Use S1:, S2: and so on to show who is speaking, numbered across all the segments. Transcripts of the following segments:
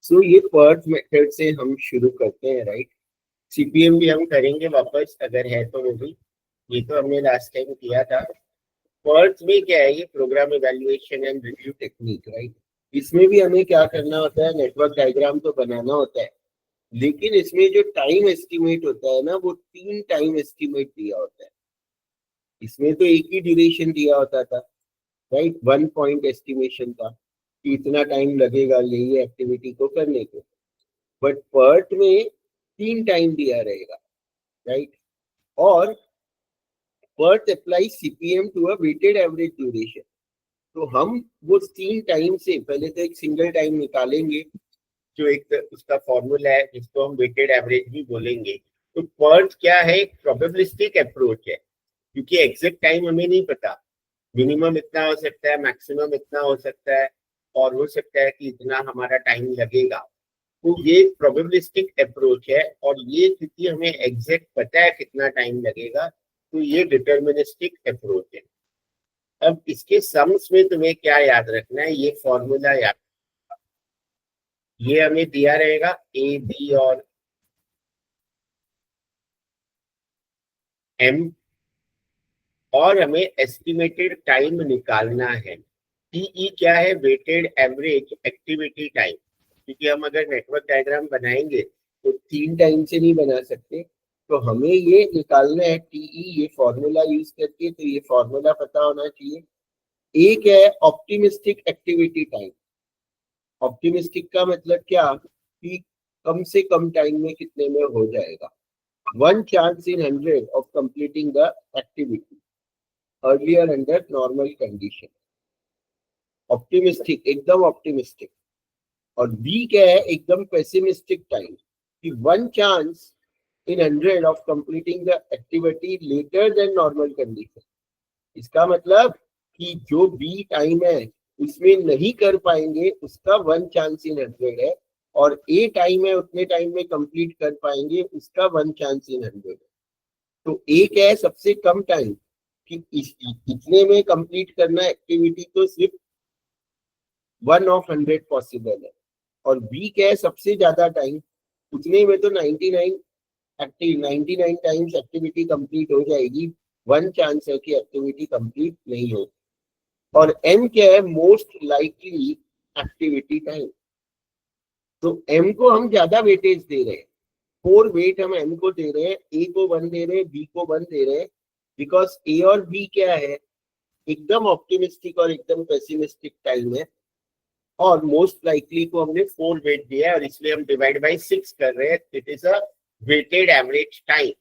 S1: सो ये PERT method से हम शुरू करते हैं, राइट। सीपीएम भी हम करेंगे वापस अगर है तो, वो भी ये तो हमने लास्ट टाइम किया था। पर्ट में क्या है, ये program evaluation and review technique, right. इसमें भी हमें क्या करना होता है, नेटवर्क डायग्राम तो बनाना होता है, लेकिन इसमें जो टाइम एस्टिमेट होता है ना, वो 3 टाइम एस्टिमेट दिया होता है। इसमें तो एक ही ड्यूरेशन दिया होता था, राइट, 1 पॉइंट एस्टिमेशन था कि इतना टाइम लगेगा यही एक्टिविटी को करने को। बट पर्ट में 3 टाइम दिया रहेगा, राइट। और PERT apply CPM to a weighted average duration. तो हम वो 3 टाइम से पहले तो एक सिंगल टाइम निकालेंगे, जो एक उसका फॉर्मूला है जिसको हम वेटेड एवरेज भी बोलेंगे। तो पर्ट क्या है, एक प्रोबेबिलिस्टिक अप्रोच है, क्योंकि एग्जैक्ट टाइम हमें नहीं पता। मिनिमम इतना हो सकता है, मैक्सिमम इतना हो सकता है, और हो सकता है कि इतना हमारा टाइम लगेगा। तो ये प्रोबेबिलिस्टिक अप्रोच है, और ये क्योंकि हमें एग्जैक्ट पता है कितना टाइम लगेगा, तो ये डिटर्मिनिस्टिक अप्रोच है। अब इसके सम्स में तुम्हें क्या याद रखना है, ये फॉर्मूला याद, ये हमें दिया रहेगा ए बी और एम, और हमें एस्टिमेटेड टाइम निकालना है। टीई क्या है, वेटेड एवरेज एक्टिविटी टाइम। क्योंकि हम अगर नेटवर्क डायग्राम बनाएंगे तो 3 टाइम से नहीं बना सकते, तो हमें ये निकालना है टीई, ये फॉर्मूला यूज करके। तो ये फॉर्मूला पता होना चाहिए। एक है ऑप्टिमिस्टिक एक्टिविटी टाइम। ऑप्टिमिस्टिक का मतलब क्या, कि कम से कम टाइम में कितने में हो जाएगा। 1 chance in 100 of completing the activity earlier under normal condition. Optimistic, एकदम ऑप्टिमिस्टिक। और बी क्या है, एकदम पेसिमिस्टिक टाइम, कि 1 chance in 100 of completing the activity later than normal condition. इसका मतलब कि जो बी टाइम है उसमें नहीं कर पाएंगे, उसका 1 चांस इन 100 है, और ए टाइम है उतने टाइम में कंप्लीट कर पाएंगे, उसका 1 चांस इन 100 है। तो एक है सबसे कम टाइम, कि इतने में कंप्लीट करना एक्टिविटी, तो सिर्फ 1 ऑफ 100 पॉसिबल है। और बी क्या है, सबसे ज्यादा टाइम, उतने में तो 99 टाइम्स एक्टिविटी कंप्लीट हो जाएगी, 1 चांस है कि एक्टिविटी कंप्लीट नहीं हो। और एम क्या है, मोस्ट लाइकली एक्टिविटी टाइम। तो एम को हम ज्यादा वेटेज दे रहे हैं, 4 वेट हम एम को दे रहे हैं, ए को 1 दे रहे हैं, बी को 1 दे रहे हैं, बिकॉज ए और बी क्या है, एकदम ऑप्टिमिस्टिक और एकदम पेसिमिस्टिक टाइम है। और मोस्ट लाइकली को हमने 4 वेट दिया है, और इसलिए हम डिवाइड बाई 6 कर रहे हैं। It is a weighted average time.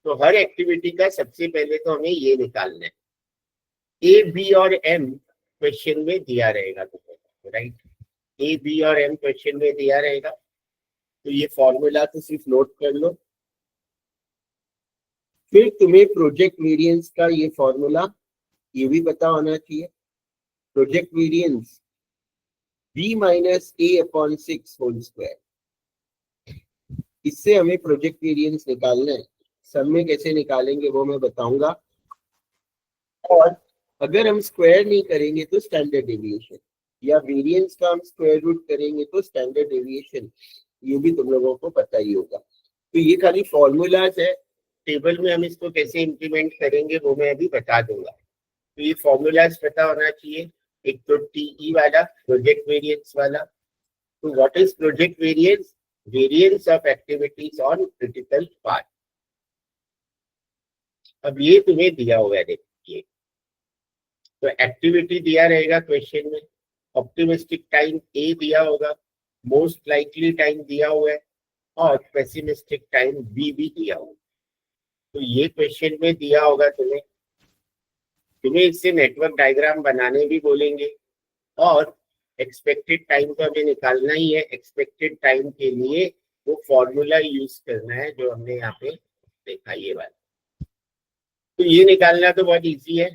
S1: तो हर एक्टिविटी का सबसे पहले तो हमें ये निकालना है। ए बी और एम क्वेश्चन में दिया रहेगा तुम्हें, राइट। ए बी और एम क्वेश्चन में दिया रहेगा, तो ये फॉर्मूला तो सिर्फ नोट कर लो। फिर तुम्हें प्रोजेक्ट वेरिएंस का ये फॉर्मूला, ये भी पता होना चाहिए। प्रोजेक्ट वेरिएंस b माइनस ए अपॉन 6 होल स्क्वायर। इससे हमें प्रोजेक्ट वेरिएंस निकालना है। सब में कैसे निकालेंगे वो मैं बताऊंगा। और अगर हम स्क्वायर नहीं करेंगे तो स्टैंडर्ड डेविएशन, या वेरिएंस का हम स्क्वायर रूट करेंगे तो स्टैंडर्ड डेविएशन, ये भी तुम लोगों को पता ही होगा। तो ये खाली फॉर्मूलाज है, टेबल में हम इसको कैसे इंप्लीमेंट करेंगे वो मैं अभी बता दूंगा। तो ये फॉर्मूलाज पता होना चाहिए। एक तो टीई वाला, प्रोजेक्ट वेरिएंस वाला। तो what is project variance, variance of activities on critical path. अब ये तुम्हें दिया हुआ है, देखिए। तो एक्टिविटी दिया रहेगा क्वेश्चन में, ऑप्टिमिस्टिक टाइम ए दिया होगा, मोस्ट लाइकली टाइम दिया हुआ है, और पेसिमिस्टिक टाइम बी भी दिया होगा। तो ये क्वेश्चन में दिया होगा तुम्हें। तुम्हें इससे नेटवर्क डायग्राम बनाने भी बोलेंगे, और एक्सपेक्टेड टाइम तो हमें निकालना ही है। एक्सपेक्टेड टाइम के लिए वो फॉर्मूला यूज करना है जो हमने यहाँ पे देखा, ये वाला। तो ये निकालना तो बहुत इजी है।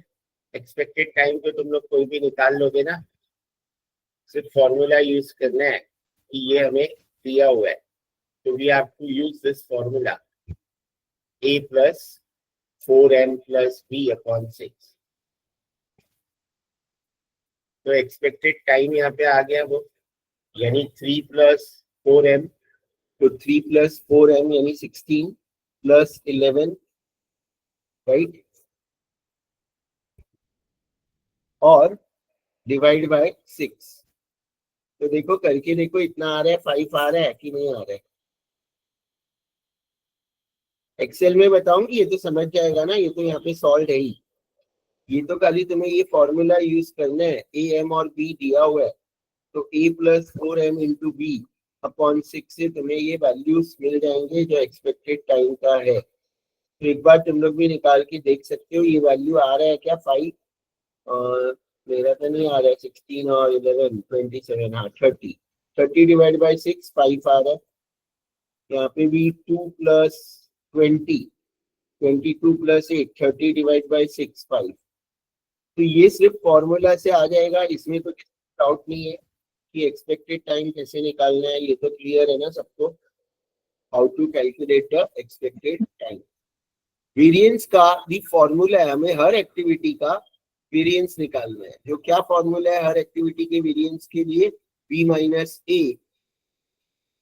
S1: एक्सपेक्टेड टाइम तो तुम लोग कोई भी निकाल लोगे ना, सिर्फ फॉर्मूला यूज करना है कि ये हमें दिया हुआ है। तो we have to use this formula, a plus 4m plus b upon 6। तो एक्सपेक्टेड टाइम यहाँ पे आ गया वो, यानी 3 प्लस 4m, तो 3 प्लस 4m यानी 16 प्लस 11, राइट, और डिवाइड बाय 6। तो देखो करके देखो, इतना आ रहा है, 5 आ रहा है कि नहीं आ रहा है? एक्सेल में बताऊंगी, ये तो समझ जाएगा ना, ये तो यहाँ पे सॉल्व है ही। ये तो खाली तुम्हें ये फॉर्मूला यूज करना है, ए एम और बी दिया हुआ है, तो a plus 4m into b upon 6 से तुम्हें ये वैल्यूज मिल जाएंगे जो एक्सपेक्टेड टाइम का है। तो एक बार तुम लोग भी निकाल के देख सकते हो, ये वैल्यू आ रहा है क्या 5, और मेरा तो नहीं आ रहा है 16 और 11 27, हाँ 30 डिवाइड बाई 6 5 आ रहा है। यहाँ पे भी 2 प्लस 20 22 प्लस 8 30 डिवाइड बाई 6 5। तो ये सिर्फ फॉर्मूला से आ जाएगा, इसमें तो डाउट नहीं है कि एक्सपेक्टेड टाइम कैसे निकालना है, ये तो क्लियर है ना सबको, how to calculate the expected time. Variance का भी फॉर्मूला है, हमें हर एक्टिविटी का वेरिएंस निकालना है। जो क्या फॉर्मूला है हर एक्टिविटी के वेरिएंस के लिए? B minus A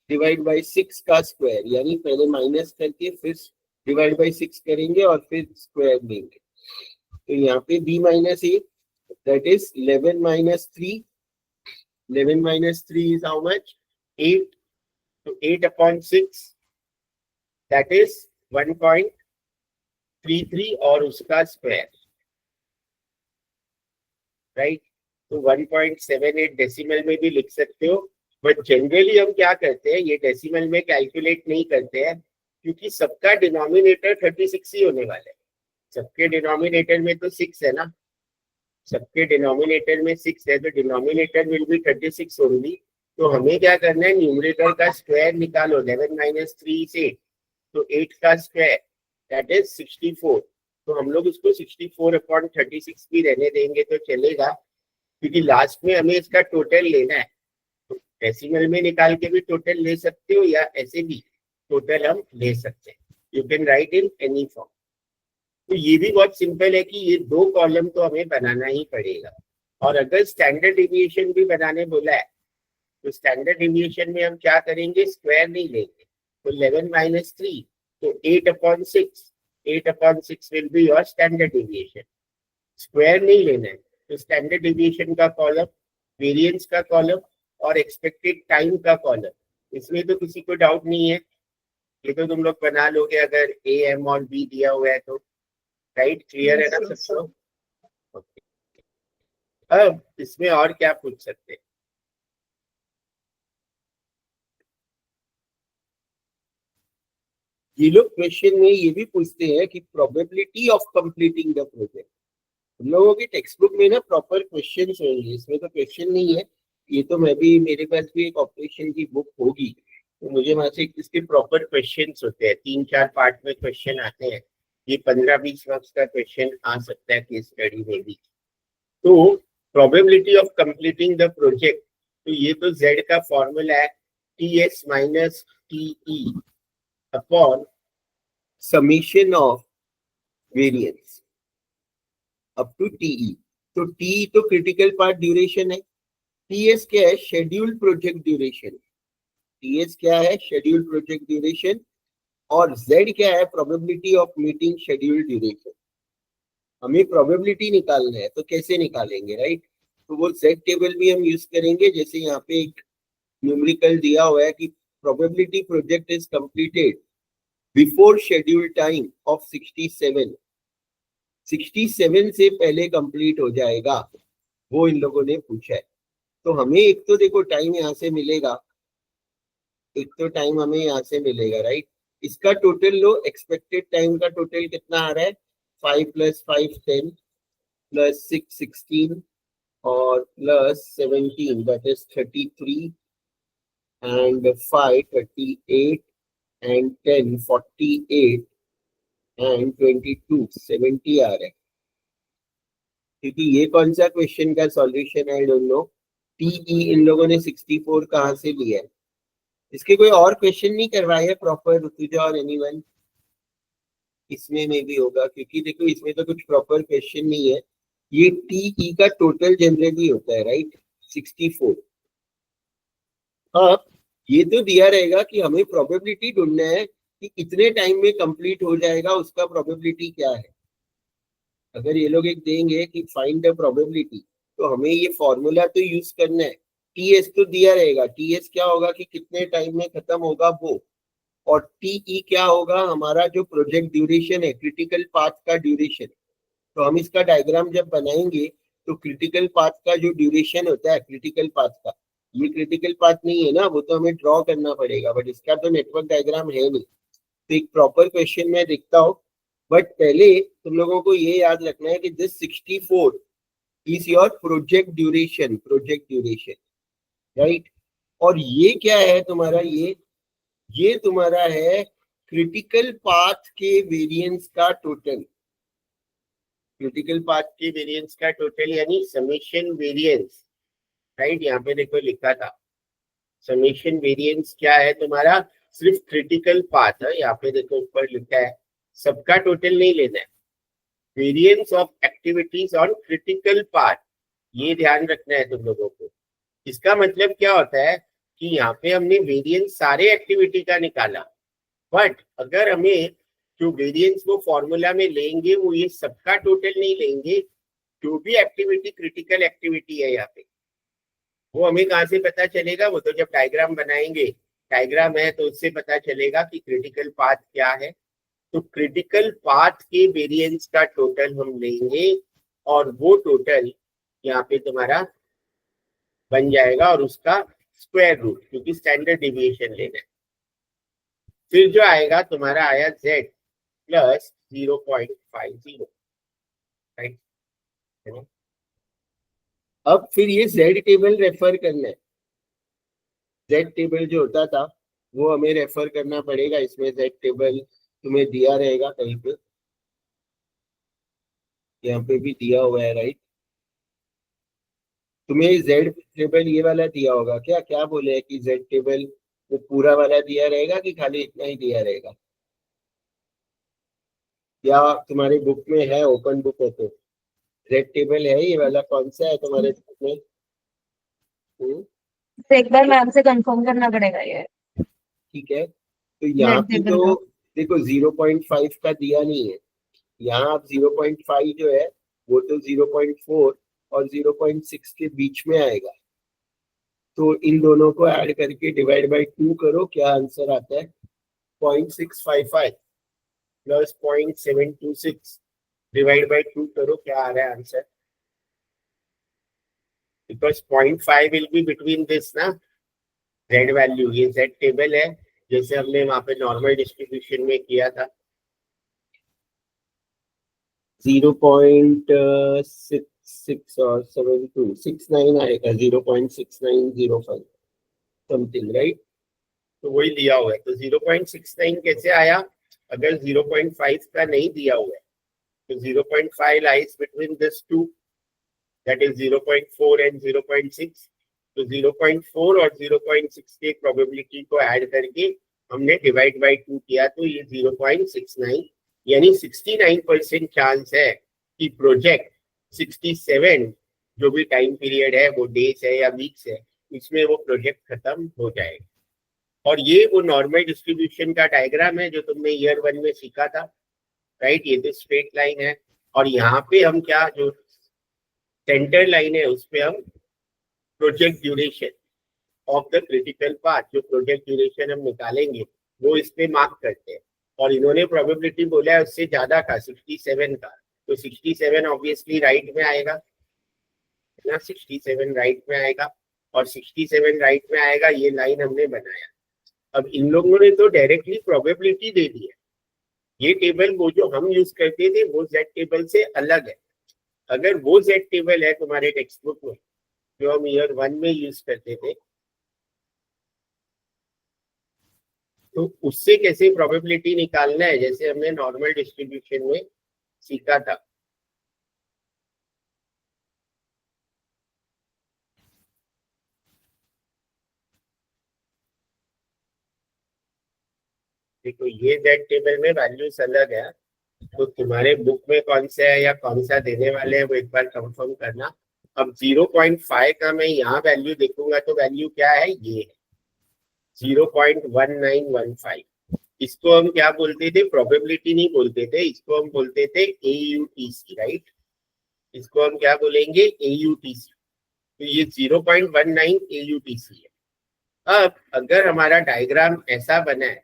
S1: divide by 6 का स्क्वायर, यानी पहले माइनस करके फिर डिवाइड बाई 6 करेंगे और फिर स्क्वायर देंगे। तो यहाँ पे b minus A, that is 11 minus 3, 11 minus 3 is how much? 8. So 8 upon 6, that is 1.33 और उसका स्क्वायर, राइट। तो 1.78 डेसिमल में भी लिख सकते हो, बट जनरली हम क्या करते हैं, ये डेसिमल में कैलकुलेट नहीं करते हैं, क्योंकि सबका डिनोमिनेटर 36 ही होने वाला है। सबके डिनोमिनेटर में तो 6 है ना, सबके डिनोमिनेटर में 6 है, तो डिनोमिनेटर विल बी 36 ओनली। तो हमें क्या करना है, न्यूमरेटर का स्क्वायर निकालो, 11 माइनस 3 से, तो 8 का स्क्वायर दैट इज 64। तो हम लोग इसको 64 अपॉन 36 भी रहने देंगे तो चलेगा, क्योंकि लास्ट में हमें इसका टोटल लेना है। तो डेसिमल में निकाल के भी टोटल ले सकते हो, या ऐसे भी टोटल हम ले सकते हैं, you can write in any form. तो ये भी बहुत सिंपल है कि ये 2 कॉलम तो हमें बनाना ही पड़ेगा। और अगर स्टैंडर्ड डिविएशन भी बनाने बोला है, तो स्टैंडर्ड डिविएशन में हम क्या करेंगे, स्क्वायर नहीं लेंगे। तो 11 माइनस 3, तो 8 upon 6, 8 upon 6 will be your standard deviation. Square नहीं लेना है, तो स्टैंडर्ड डिविएशन का कॉलम, वेरिएंस का कॉलम और एक्सपेक्टेड टाइम का कॉलम, इसमें तो किसी को डाउट नहीं है, ये तो तुम लोग बना लोगे अगर ए एम और बी दिया हुआ है तो, राइट। क्लियर है ना सबको? ओके, अब इसमें और क्या पूछ सकते हैं? ये लोग क्वेश्चन में ये भी पूछते हैं कि probability of completing the project. हम लोगों की टेक्स्ट बुक में ना प्रॉपर क्वेश्चन होंगे, इसमें तो क्वेश्चन नहीं है, ये तो मैं भी, मेरे पास भी एक ऑपरेशन की बुक होगी, तो मुझे वहां से इसके प्रॉपर क्वेश्चन होते हैं, 3-4 पार्ट में क्वेश्चन आते हैं। ये 15-20 मार्क्स का क्वेश्चन आ सकता है केस स्टडी में भी। तो probability of completing the project, तो ये तो z का फॉर्मूला है, T S minus T E upon summation of variance up to TE. तो टी तो क्रिटिकल पार्ट ड्यूरेशन है, टीएस क्या है, शेड्यूल्ड प्रोजेक्ट ड्यूरेशन। टीएस क्या है, शेड्यूल्ड प्रोजेक्ट ड्यूरेशन, और जेड क्या है, probability of meeting scheduled duration. हमें प्रोबेबिलिटी निकालना है, तो कैसे निकालेंगे, राइट। तो वो जेड टेबल भी हम यूज करेंगे, जैसे यहाँ पे एक न्यूमेरिकल दिया हुआ है कि probability project is completed before schedule time of 67, 67 से पहले कंप्लीट हो जाएगा, वो इन लोगों ने पूछा है। तो हमें एक तो देखो टाइम यहाँ से मिलेगा, एक तो टाइम हमें यहाँ से मिलेगा, राइट। इसका टोटल लो, एक्सपेक्टेड टाइम का टोटल कितना आ रहा है, 5 + 5 10 + 6 16 और +17 that is 33 and 5 38 and 10 48 and 22 70 आ रहा है, क्योंकि ये कौन सा क्वेश्चन का सॉल्यूशन है, आई डोंट नो। टीई इन लोगों ने 64 कहाँ से लिया है? इसके कोई और क्वेश्चन नहीं करवाए है प्रॉपर, ऋतुजा और एनीवन? इसमें में भी होगा, क्योंकि देखो इसमें तो कुछ प्रॉपर क्वेश्चन नहीं है। ये टीई का टोटल जनरली होता है, राइट, 64। अब ये तो दिया रहेगा कि हमें प्रोबेबिलिटी ढूंढना है कि कितने टाइम में कंप्लीट हो जाएगा, उसका प्रोबेबिलिटी क्या है। अगर ये लोग एक देंगे कि फाइंड द प्रोबेबिलिटी, तो हमें ये फॉर्मूला तो यूज करना है। टीएस तो दिया रहेगा, टीएस क्या होगा कि कितने टाइम में खत्म होगा वो, और टीई क्या होगा, हमारा जो प्रोजेक्ट ड्यूरेशन है, क्रिटिकल पाथ का ड्यूरेशन। तो हम इसका डायग्राम जब बनाएंगे तो क्रिटिकल पाथ का जो ड्यूरेशन होता है क्रिटिकल पाथ का, ये क्रिटिकल पाथ नहीं है ना, वो तो हमें ड्रॉ करना पड़ेगा, बट इसका तो नेटवर्क डायग्राम है नहीं। तो एक प्रॉपर क्वेश्चन मैं देखता हूँ, बट पहले तुम लोगों को ये याद रखना है कि this 64 is your project duration, right. और ये क्या है तुम्हारा, ये तुम्हारा है क्रिटिकल पाथ के वेरिएंस का टोटल, क्रिटिकल पाथ के वेरिएंस का टोटल यानी समेशन वेरिएंस, राइट। यहाँ पे देखो लिखा था समेशन वेरिएंस क्या है तुम्हारा, सिर्फ क्रिटिकल पाथ है। यहाँ पे देखो ऊपर लिखा है, सबका टोटल नहीं लेना है, variance of activities on critical path, ये ध्यान रखना है तुम लोगों को। इसका मतलब क्या होता है कि यहाँ पे हमने वेरिएंस सारे एक्टिविटी का निकाला, बट अगर हमें जो वेरिएंस वो फॉर्मूला में लेंगे वो ये सबका टोटल नहीं लेंगे, जो भी एक्टिविटी क्रिटिकल एक्टिविटी है यहाँ पे, वो हमें कहाँ से पता चलेगा, वो तो जब डायग्राम बनाएंगे, डायग्राम है तो उससे पता चलेगा कि क्रिटिकल पाथ क्या है। तो क्रिटिकल पाथ के वेरिएंस का टोटल हम लेंगे, और वो टोटल यहाँ पे तुम्हारा बन जाएगा, और उसका स्क्वायर रूट, क्योंकि स्टैंडर्ड डिविएशन लेना है। फिर जो आएगा तुम्हारा आया z प्लस 0.50, राइट। अब फिर ये z टेबल रेफर करना है, z टेबल जो होता था वो हमें रेफर करना पड़ेगा। इसमें z टेबल तुम्हें दिया रहेगा कहीं पे, यहाँ पे भी दिया हुआ है, राइट। तुम्हें z टेबल ये वाला दिया होगा क्या, क्या बोले कि z टेबल वो पूरा वाला दिया रहेगा कि खाली इतना ही दिया रहेगा, या तुम्हारे बुक में है, ओपन बुक है तो z टेबल है ये वाला, कौन सा है तुम्हारे बुक में?
S2: तो एक बार मैम से कंफर्म करना पड़ेगा ये।
S1: ठीक है, तो यहाँ
S2: जेड
S1: पे
S2: टेबल
S1: तो
S2: का।
S1: देखो 0.5 का दिया नहीं है, यहाँ आप 0.5 जो है वो तो 0.4 और 0.6 के बीच में आएगा। तो इन दोनों को ऐड करके डिवाइड बाई 2 करो, क्या आंसर आता है, 0.655 प्लस 0.726 डिवाइड बाई 2 करो, क्या आ रहा है answer. Because 0.5 will be between this ना, जेड वैल्यू, ये जेड टेबल है जैसे हमने वहां पे नॉर्मल डिस्ट्रीब्यूशन में किया था। 0.66 और 7269 आएगा, 0.6905 समथिंग, राइट। तो वही दिया हुआ है, तो 0.69 कैसे आया, अगर 0.5 का नहीं दिया हुआ है तो 0.5 lies between this two, that is 0.4 and 0.6। तो 0.4 और 0.6 के प्रोबेबिलिटी को ऐड करके हमने डिवाइड बाई 2 किया, तो ये 0.69, यानी 69% चांस है कि प्रोजेक्ट 67 जो भी टाइम पीरियड है, वो डेज है या वीक्स है, इसमें वो प्रोजेक्ट खत्म हो जाएगा। और ये वो नॉर्मल डिस्ट्रीब्यूशन का डायग्राम है जो तुमने ईयर 1 में सीखा था, राइट। ये तो स्ट्रेट लाइन है, और यहाँ पे हम क्या, जो सेंटर लाइन है उस पे हम project duration of the critical path, जो प्रोजेक्ट ड्यूरेशन हम निकालेंगे वो इस पे मार्क करते हैं। और इन्होंने प्रोबेबिलिटी बोला है उससे ज्यादा का, 67 का, तो 67 ऑब्वियसली राइट में आएगा ना, 67 राइट में आएगा, और 67 राइट में आएगा, ये लाइन हमने बनाया। अब इन लोगों ने तो डायरेक्टली प्रोबेबिलिटी दे दी है, ये टेबल वो जो हम यूज करते थे वो जेड टेबल से अलग है। अगर वो जेड टेबल है तुम्हारे टेक्स्ट बुक में जो हम ईयर 1 में यूज करते थे, तो उससे कैसे प्रोबेबिलिटी निकालना है, जैसे हमने नॉर्मल डिस्ट्रीब्यूशन में सीखा था। देखो ये जेड टेबल में वैल्यूज अलग है, तो तुम्हारे बुक में कौन सा है या कौन सा देने वाले हैं वो एक बार कंफर्म करना। अब 0.5 का मैं यहाँ वैल्यू देखूंगा तो वैल्यू क्या है, ये है, 0.1915। इसको हम क्या बोलते थे? प्रोबेबिलिटी नहीं बोलते थे, इसको हम बोलते थे AUTC, राइट? इसको हम क्या बोलेंगे? AUTC। तो ये 0.19 AUTC है। अब अगर हमारा डायग्राम ऐसा बना है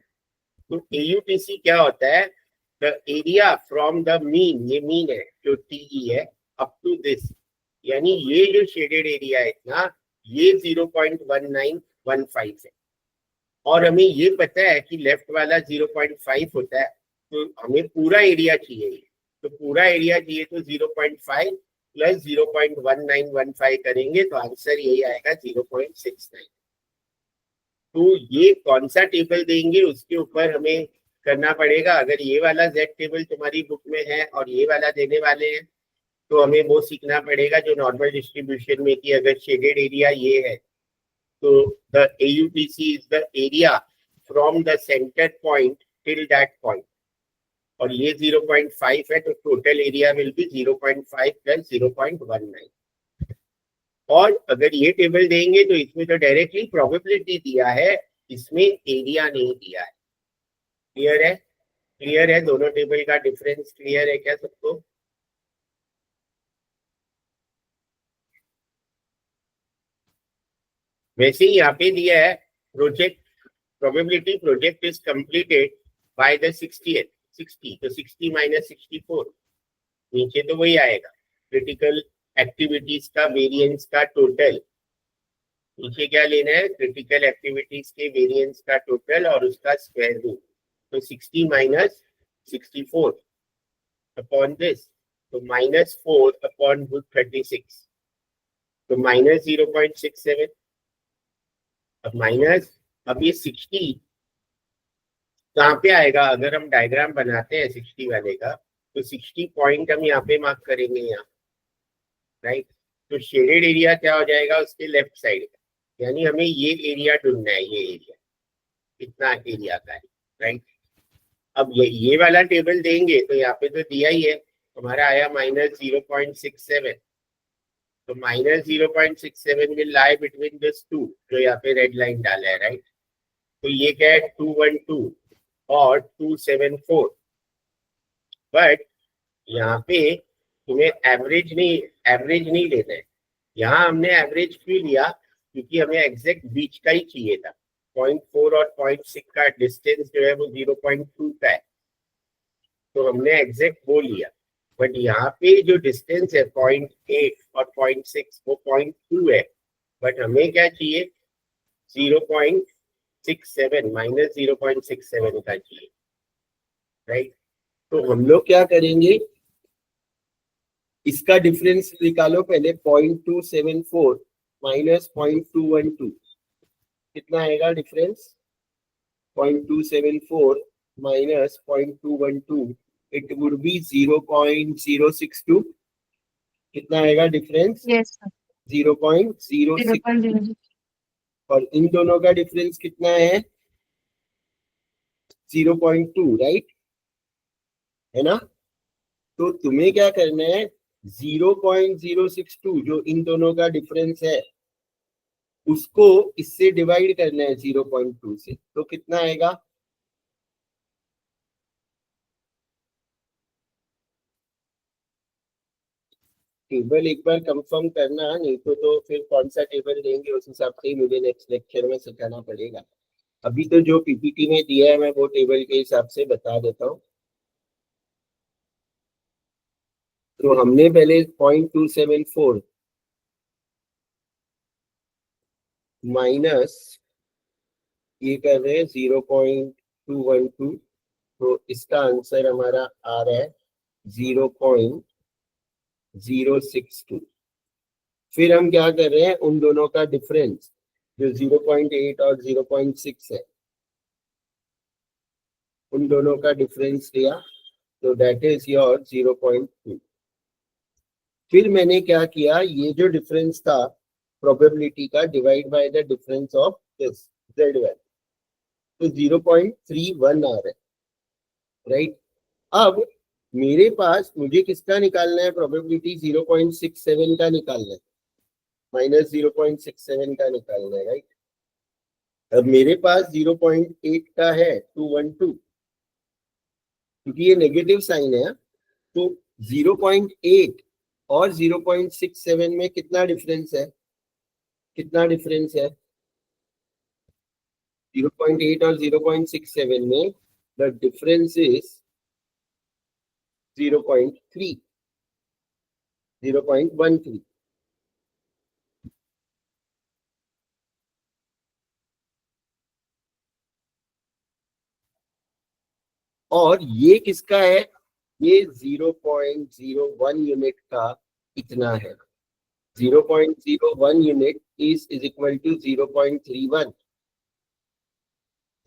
S1: तो AUTC क्या होता है? The area from the mean, ये मीन है जो TE है, अप टू दिस, यानी ये जो शेडेड एरिया है ना, ये 0.1915 है। और हमें ये पता है कि लेफ्ट वाला 0.5 होता है, तो हमें पूरा एरिया चाहिए। तो पूरा एरिया चाहिए तो 0.5 प्लस 0.1915 करेंगे तो आंसर यही आएगा 0.69। तो ये कौन सा टेबल देंगे उसके ऊपर हमें करना पड़ेगा। अगर ये वाला जेड टेबल तुम्हारी बुक में है और ये वाला देने वाले हैं तो हमें वो सीखना पड़ेगा जो नॉर्मल डिस्ट्रीब्यूशन में, कि अगर शेडेड एरिया ये है तो the AUTC is the area from the centre point till that point, और ये 0.5 है तो total area will be 0.5 plus 0.19। और अगर ये टेबल देंगे तो इसमें तो डायरेक्टली प्रोबेबिलिटी दिया है, इसमें एरिया नहीं दिया है। क्लियर है? क्लियर है? दोनों टेबल का डिफरेंस क्लियर है क्या सबको? वैसे ही यहाँ पे दिया है project probability project is completed by the 60th 60, तो 60 माइनस 64, नीचे तो वही आएगा। क्रिटिकल एक्टिविटीज का वेरिएंस का टोटल, नीचे क्या लेना है? क्रिटिकल एक्टिविटीज के वेरिएंस का टोटल और उसका स्क्वायर रूट। तो 60 माइनस 64 अपॉन दिस, तो -4 अपॉन रूट 36, तो माइनस 0.67। अब माइनस, अब ये 60 कहाँ पे आएगा? अगर हम डायग्राम बनाते हैं 60 वाले का तो 60 पॉइंट हम यहाँ पे मार्क करेंगे, यहाँ, राइट? तो शेडेड एरिया क्या हो जाएगा उसके लेफ्ट साइड का, यानी हमें ये एरिया ढूंढना है, ये एरिया इतना एरिया का है, राइट? अब ये वाला टेबल देंगे तो यहाँ पे तो दिया ही है, हमारा आया -0.67, तो -0.67 will lie between this two, जो यहाँ पे रेड लाइन डाला है, राइट? तो ये क्या है? 212 और 274। बट यहाँ पे तुम्हें एवरेज नहीं लेना है। यहाँ हमने एवरेज क्यों लिया? क्योंकि हमें एग्जैक्ट बीच का ही चाहिए था। 0.4 और 0.6 का डिस्टेंस जो है वो 0.2 का है, तो हमने एग्जैक्ट वो लिया। बट यहाँ पे जो डिस्टेंस है 0.8 और 0.6 वो 0.2 है, बट हमें क्या चाहिए? 0.67 माइनस 0.67 का चाहिए, राइट? तो हम लोग क्या करेंगे, इसका डिफरेंस निकालो पहले। 0.274 माइनस 0.212 कितना आएगा difference? 0.274 minus 0.212, it would be 0.062। कितना आएगा डिफरेंस?
S2: यस
S1: 0.06।
S2: 0.06।
S1: और इन दोनों का डिफरेंस कितना है? 0.2, राइट? है ना? तो तुम्हें क्या करना है, 0.062 जो इन दोनों का डिफरेंस है उसको इससे डिवाइड करना है 0.2 से, तो कितना आएगा? टेबल एक बार कंफर्म करना, नहीं तो फिर कौन सा टेबल देंगे उस हिसाब से ही मुझे नेक्स्ट लेक्चर में सिखाना पड़ेगा। अभी तो जो पीपीटी में दिया है मैं वो टेबल के हिसाब से बता देता हूँ। तो हमने पहले 0.274 माइनस ये कर रहे हैं 0.212, तो इसका आंसर हमारा आ रहा है 0.062। फिर हम क्या कर रहे हैं, उन दोनों का डिफरेंस जो 0.8 और 0.6 है उन दोनों का डिफरेंस लिया, तो दैट इज योर 0.2। फिर मैंने क्या किया, ये जो डिफरेंस था प्रोबेबिलिटी का divide by the difference of this Z1, तो 0.31 आ रहा है, राइट? अब मेरे पास मुझे किसका निकालना है? प्रोबेबिलिटी 0.67 का निकालना है, -0.67 का निकालना है, राइट? अब मेरे पास 0.8 का है 212, क्योंकि ये नेगेटिव साइन है, तो 0.8 और 0.67 में कितना डिफरेंस है? कितना डिफरेंस है? 0.8 और 0.67 में द डिफरेंस इज 0.3, 0.13। और ये किसका है? ये 0.01 यूनिट का इतना है। 0.01 यूनिट इज इक्वल टू 0.31।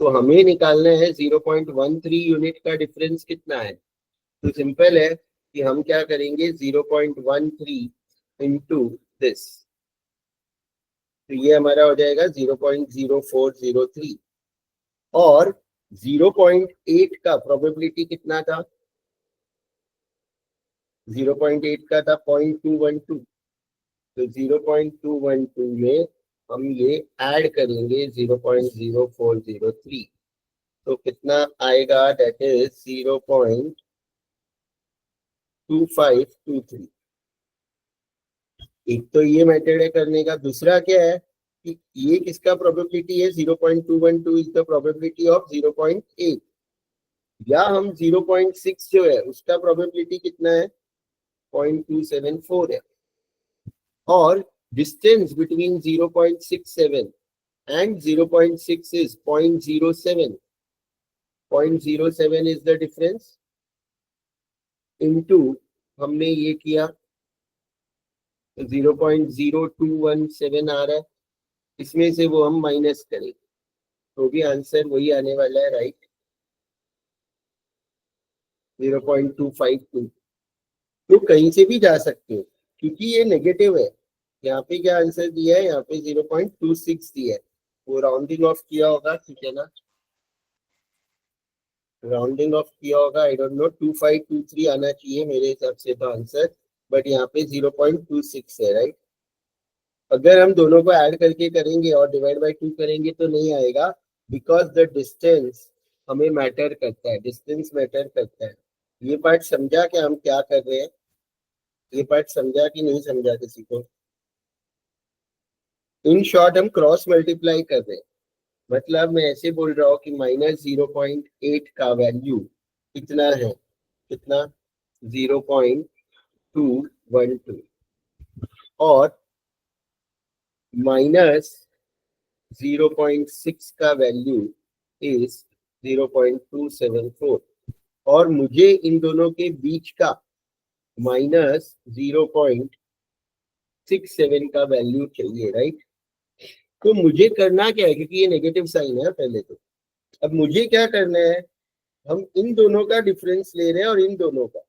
S1: तो हमें निकालना है 0.13 यूनिट का डिफरेंस कितना है। तो सिंपल है कि हम क्या करेंगे, 0.13 इंटू दिस, तो ये हमारा हो जाएगा 0.0403। और 0.8 का प्रोबेबिलिटी कितना था? 0.8 का था 0.212। तो 0.212 में हम ये ऐड करेंगे 0.0403, तो कितना आएगा? That is 0.2523। एक तो ये मेथड है करने का। दूसरा क्या है कि ये किसका प्रोबेबिलिटी है? 0.212 इज द प्रोबेबिलिटी ऑफ 0.8, या हम 0.6 जो है उसका प्रोबेबिलिटी कितना है? 0.274 है। और distance between 0.67 and 0.6 is 0.07. 0.07 is the difference into हमने ये किया तो 0.0217 आ रहा है, इसमें से वो हम माइनस करेंगे तो भी आंसर वही आने वाला है, राइट? 0.252। तो कहीं से भी जा सकते हो क्योंकि ये नेगेटिव है। यहाँ पे क्या आंसर दिया है? यहाँ पे 0.26 दिया है, वो राउंडिंग ऑफ किया होगा, ठीक है ना? राउंडिंग ऑफ किया होगा, आई डोंट नो, 2523 आना चाहिए मेरे हिसाब से तो आंसर, बट यहाँ पे 0.26 है, राइट? अगर हम दोनों को ऐड करके करेंगे और डिवाइड बाय 2 करेंगे तो नहीं आएगा, बिकॉज द डिस्टेंस हमें मैटर करता है, डिस्टेंस मैटर करता है। ये पार्ट समझा कि हम क्या कर रहे हैं? ये पार्ट समझा कि नहीं समझा किसी को? इन शॉर्ट हम क्रॉस मल्टीप्लाई कर रहे हैं, मतलब मैं ऐसे बोल रहा हूँ कि -0.8 का वैल्यू कितना है? कितना? 0.212 और -0.6 का वैल्यू इज 0.274, और मुझे इन दोनों के बीच का -0.67 का वैल्यू चाहिए, राइट? तो मुझे करना क्या है, क्योंकि ये नेगेटिव साइन है पहले तो, अब मुझे क्या करना है, हम इन दोनों का डिफरेंस ले रहे हैं और इन दोनों का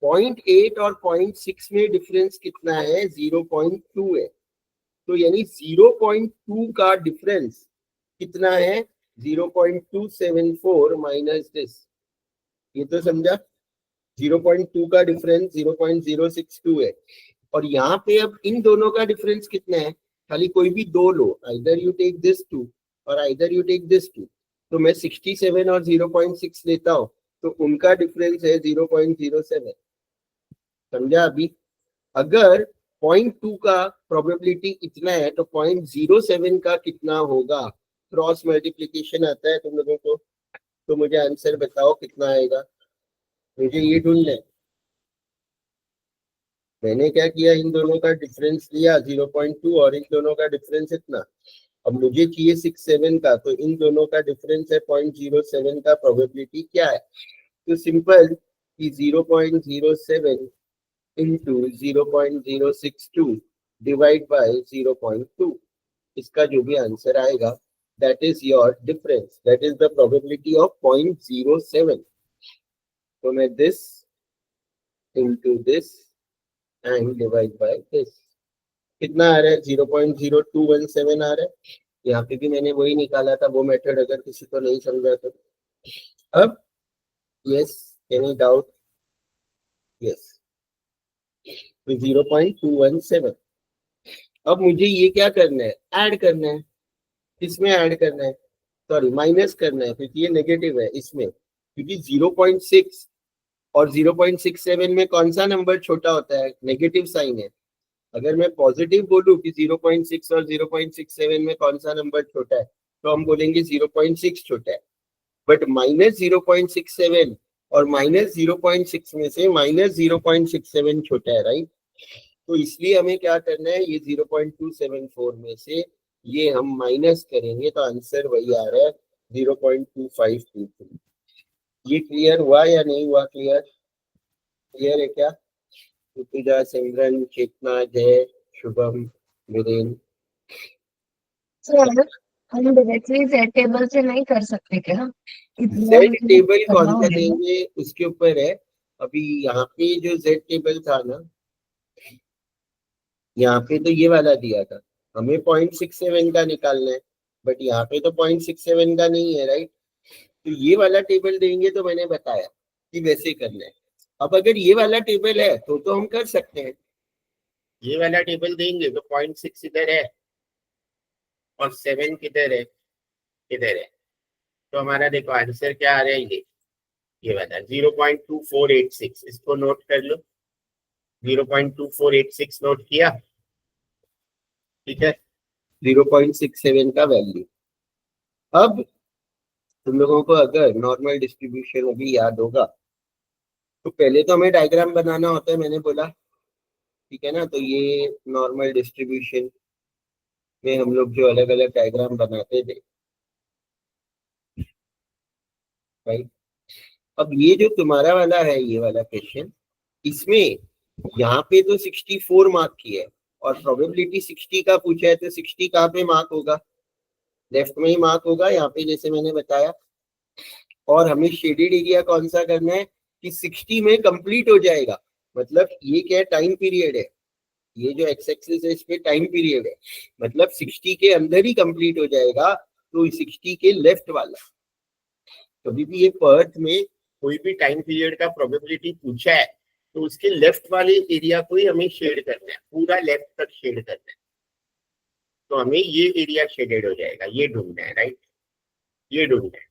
S1: 0.8 और 0.6 में डिफरेंस कितना है? 0.2 है। तो यानी 0.2 का डिफरेंस कितना है? 0.274 माइनस दिस, ये तो समझा? 0.2 का डिफरेंस 0.062 है, और यहाँ पे अब इन दोनों का डिफरेंस कितना है? खाली कोई भी दो लो, either you take this two और either you take this two. तो मैं 67 और 0.6 लेता हूँ, तो उनका डिफरेंस है 0.07। समझा अभी? अगर 0.2 का प्रोबेबिलिटी इतना है तो 0.07 का कितना होगा? क्रॉस मल्टीप्लीकेशन आता है तुम लोगों को? तो मुझे आंसर बताओ कितना आएगा, मुझे ये ढूंढना है। मैंने क्या किया, इन दोनों का डिफरेंस लिया 0.2 और इन दोनों का डिफरेंस इतना। अब मुझे चाहिए 67 का, तो इन दोनों का डिफरेंस है 0.07 का, प्रोबेबिलिटी क्या है? तो सिंपल कि 0.07 इंटू 0.062 डिवाइड बाय 0.2, इसका जो भी आंसर आएगा that is your difference, that is the probability of 0.07। तो मैं this into this and divide by this, कितना आ रहा है? 0.0217 आ रहा है। यहाँ पे भी मैंने वही निकाला था, वो मेथड, अगर किसी को नहीं समझा तो। अब यस, एनी डाउट? यस, तो 0.217। अब मुझे ये क्या करना है? ऐड करना है। इसमें ऐड करना है, सॉरी माइनस करना है, क्योंकि ये नेगेटिव है इसमें, क्योंकि 0.6 और 0.67 में कौन सा नंबर छोटा होता है, नेगेटिव साइन है। अगर मैं पॉजिटिव बोलूं कि 0.6 और 0.67 में कौन सा नंबर छोटा है, तो हम बोलेंगे 0.6 छोटा है। बट -0.67 और -0.6 में से -0.67 छोटा है, राइट। तो इसलिए हमें क्या करना है, ये 0.274 में से ये हम माइनस करेंगे तो आंसर वही आ रहा है 0.2523। ये क्लियर हुआ या नहीं हुआ? क्लियर क्लियर है क्या? ऋतुजा, सिमरन, चेतना, जय, शुभम, वीरेन।
S2: सर हम डायरेक्टली जेड टेबल से नहीं कर सकते क्या? इतना
S1: जेड
S2: मुझे
S1: टेबल
S2: करना
S1: कौन सा
S2: होगा।
S1: देंगे उसके ऊपर है। अभी यहाँ पे जो जेड टेबल था ना, यहाँ पे तो ये वाला दिया था, हमें 0.67 का निकालना है, बट यहाँ पे तो 0.67 का नहीं है, राइट। तो ये वाला टेबल देंगे तो मैंने बताया कि वैसे करना है। अब अगर ये वाला टेबल है तो हम कर सकते हैं। ये वाला टेबल देंगे तो 0.6 इधर है और 7 किधर है, इधर है। तो हमारा देखो आंसर क्या आ रहा है, ये वाला 0.2486। इसको नोट कर लो, 0.2486 नोट किया, ठीक है। 0.67 का वैल्यू। अब तुम लोगों को अगर नॉर्मल डिस्ट्रीब्यूशन अभी याद होगा, तो पहले तो हमें डायग्राम बनाना होता है, मैंने बोला, ठीक है ना। तो ये नॉर्मल डिस्ट्रीब्यूशन में हम लोग जो अलग अलग डायग्राम बनाते थे, राइट। अब ये जो तुम्हारा वाला है, ये वाला क्वेश्चन, इसमें यहाँ पे तो 64 मार्क की है और प्रोबेबिलिटी 60 का पूछा है, तो 60 कहाँ पे मार्क होगा? लेफ्ट में ही मार्क होगा, यहाँ पे जैसे मैंने बताया। और हमें शेडेड एरिया कौन सा करना है कि 60 में कंप्लीट हो जाएगा। मतलब ये क्या टाइम पीरियड है, ये जो एक्स एक्सिस है इस पे टाइम पीरियड है, मतलब 60 के अंदर ही कंप्लीट हो जाएगा। तो 60 के लेफ्ट वाला, कभी भी ये पर्थ में कोई भी टाइम पीरियड का प्रोबेबिलिटी पूछा है तो उसके लेफ्ट वाले एरिया को ही हमें शेड करना है, पूरा लेफ्ट तक शेड करना है। तो हमें ये एरिया शेडेड हो जाएगा, ये ढूंढना है, राइट, ये ढूंढना है।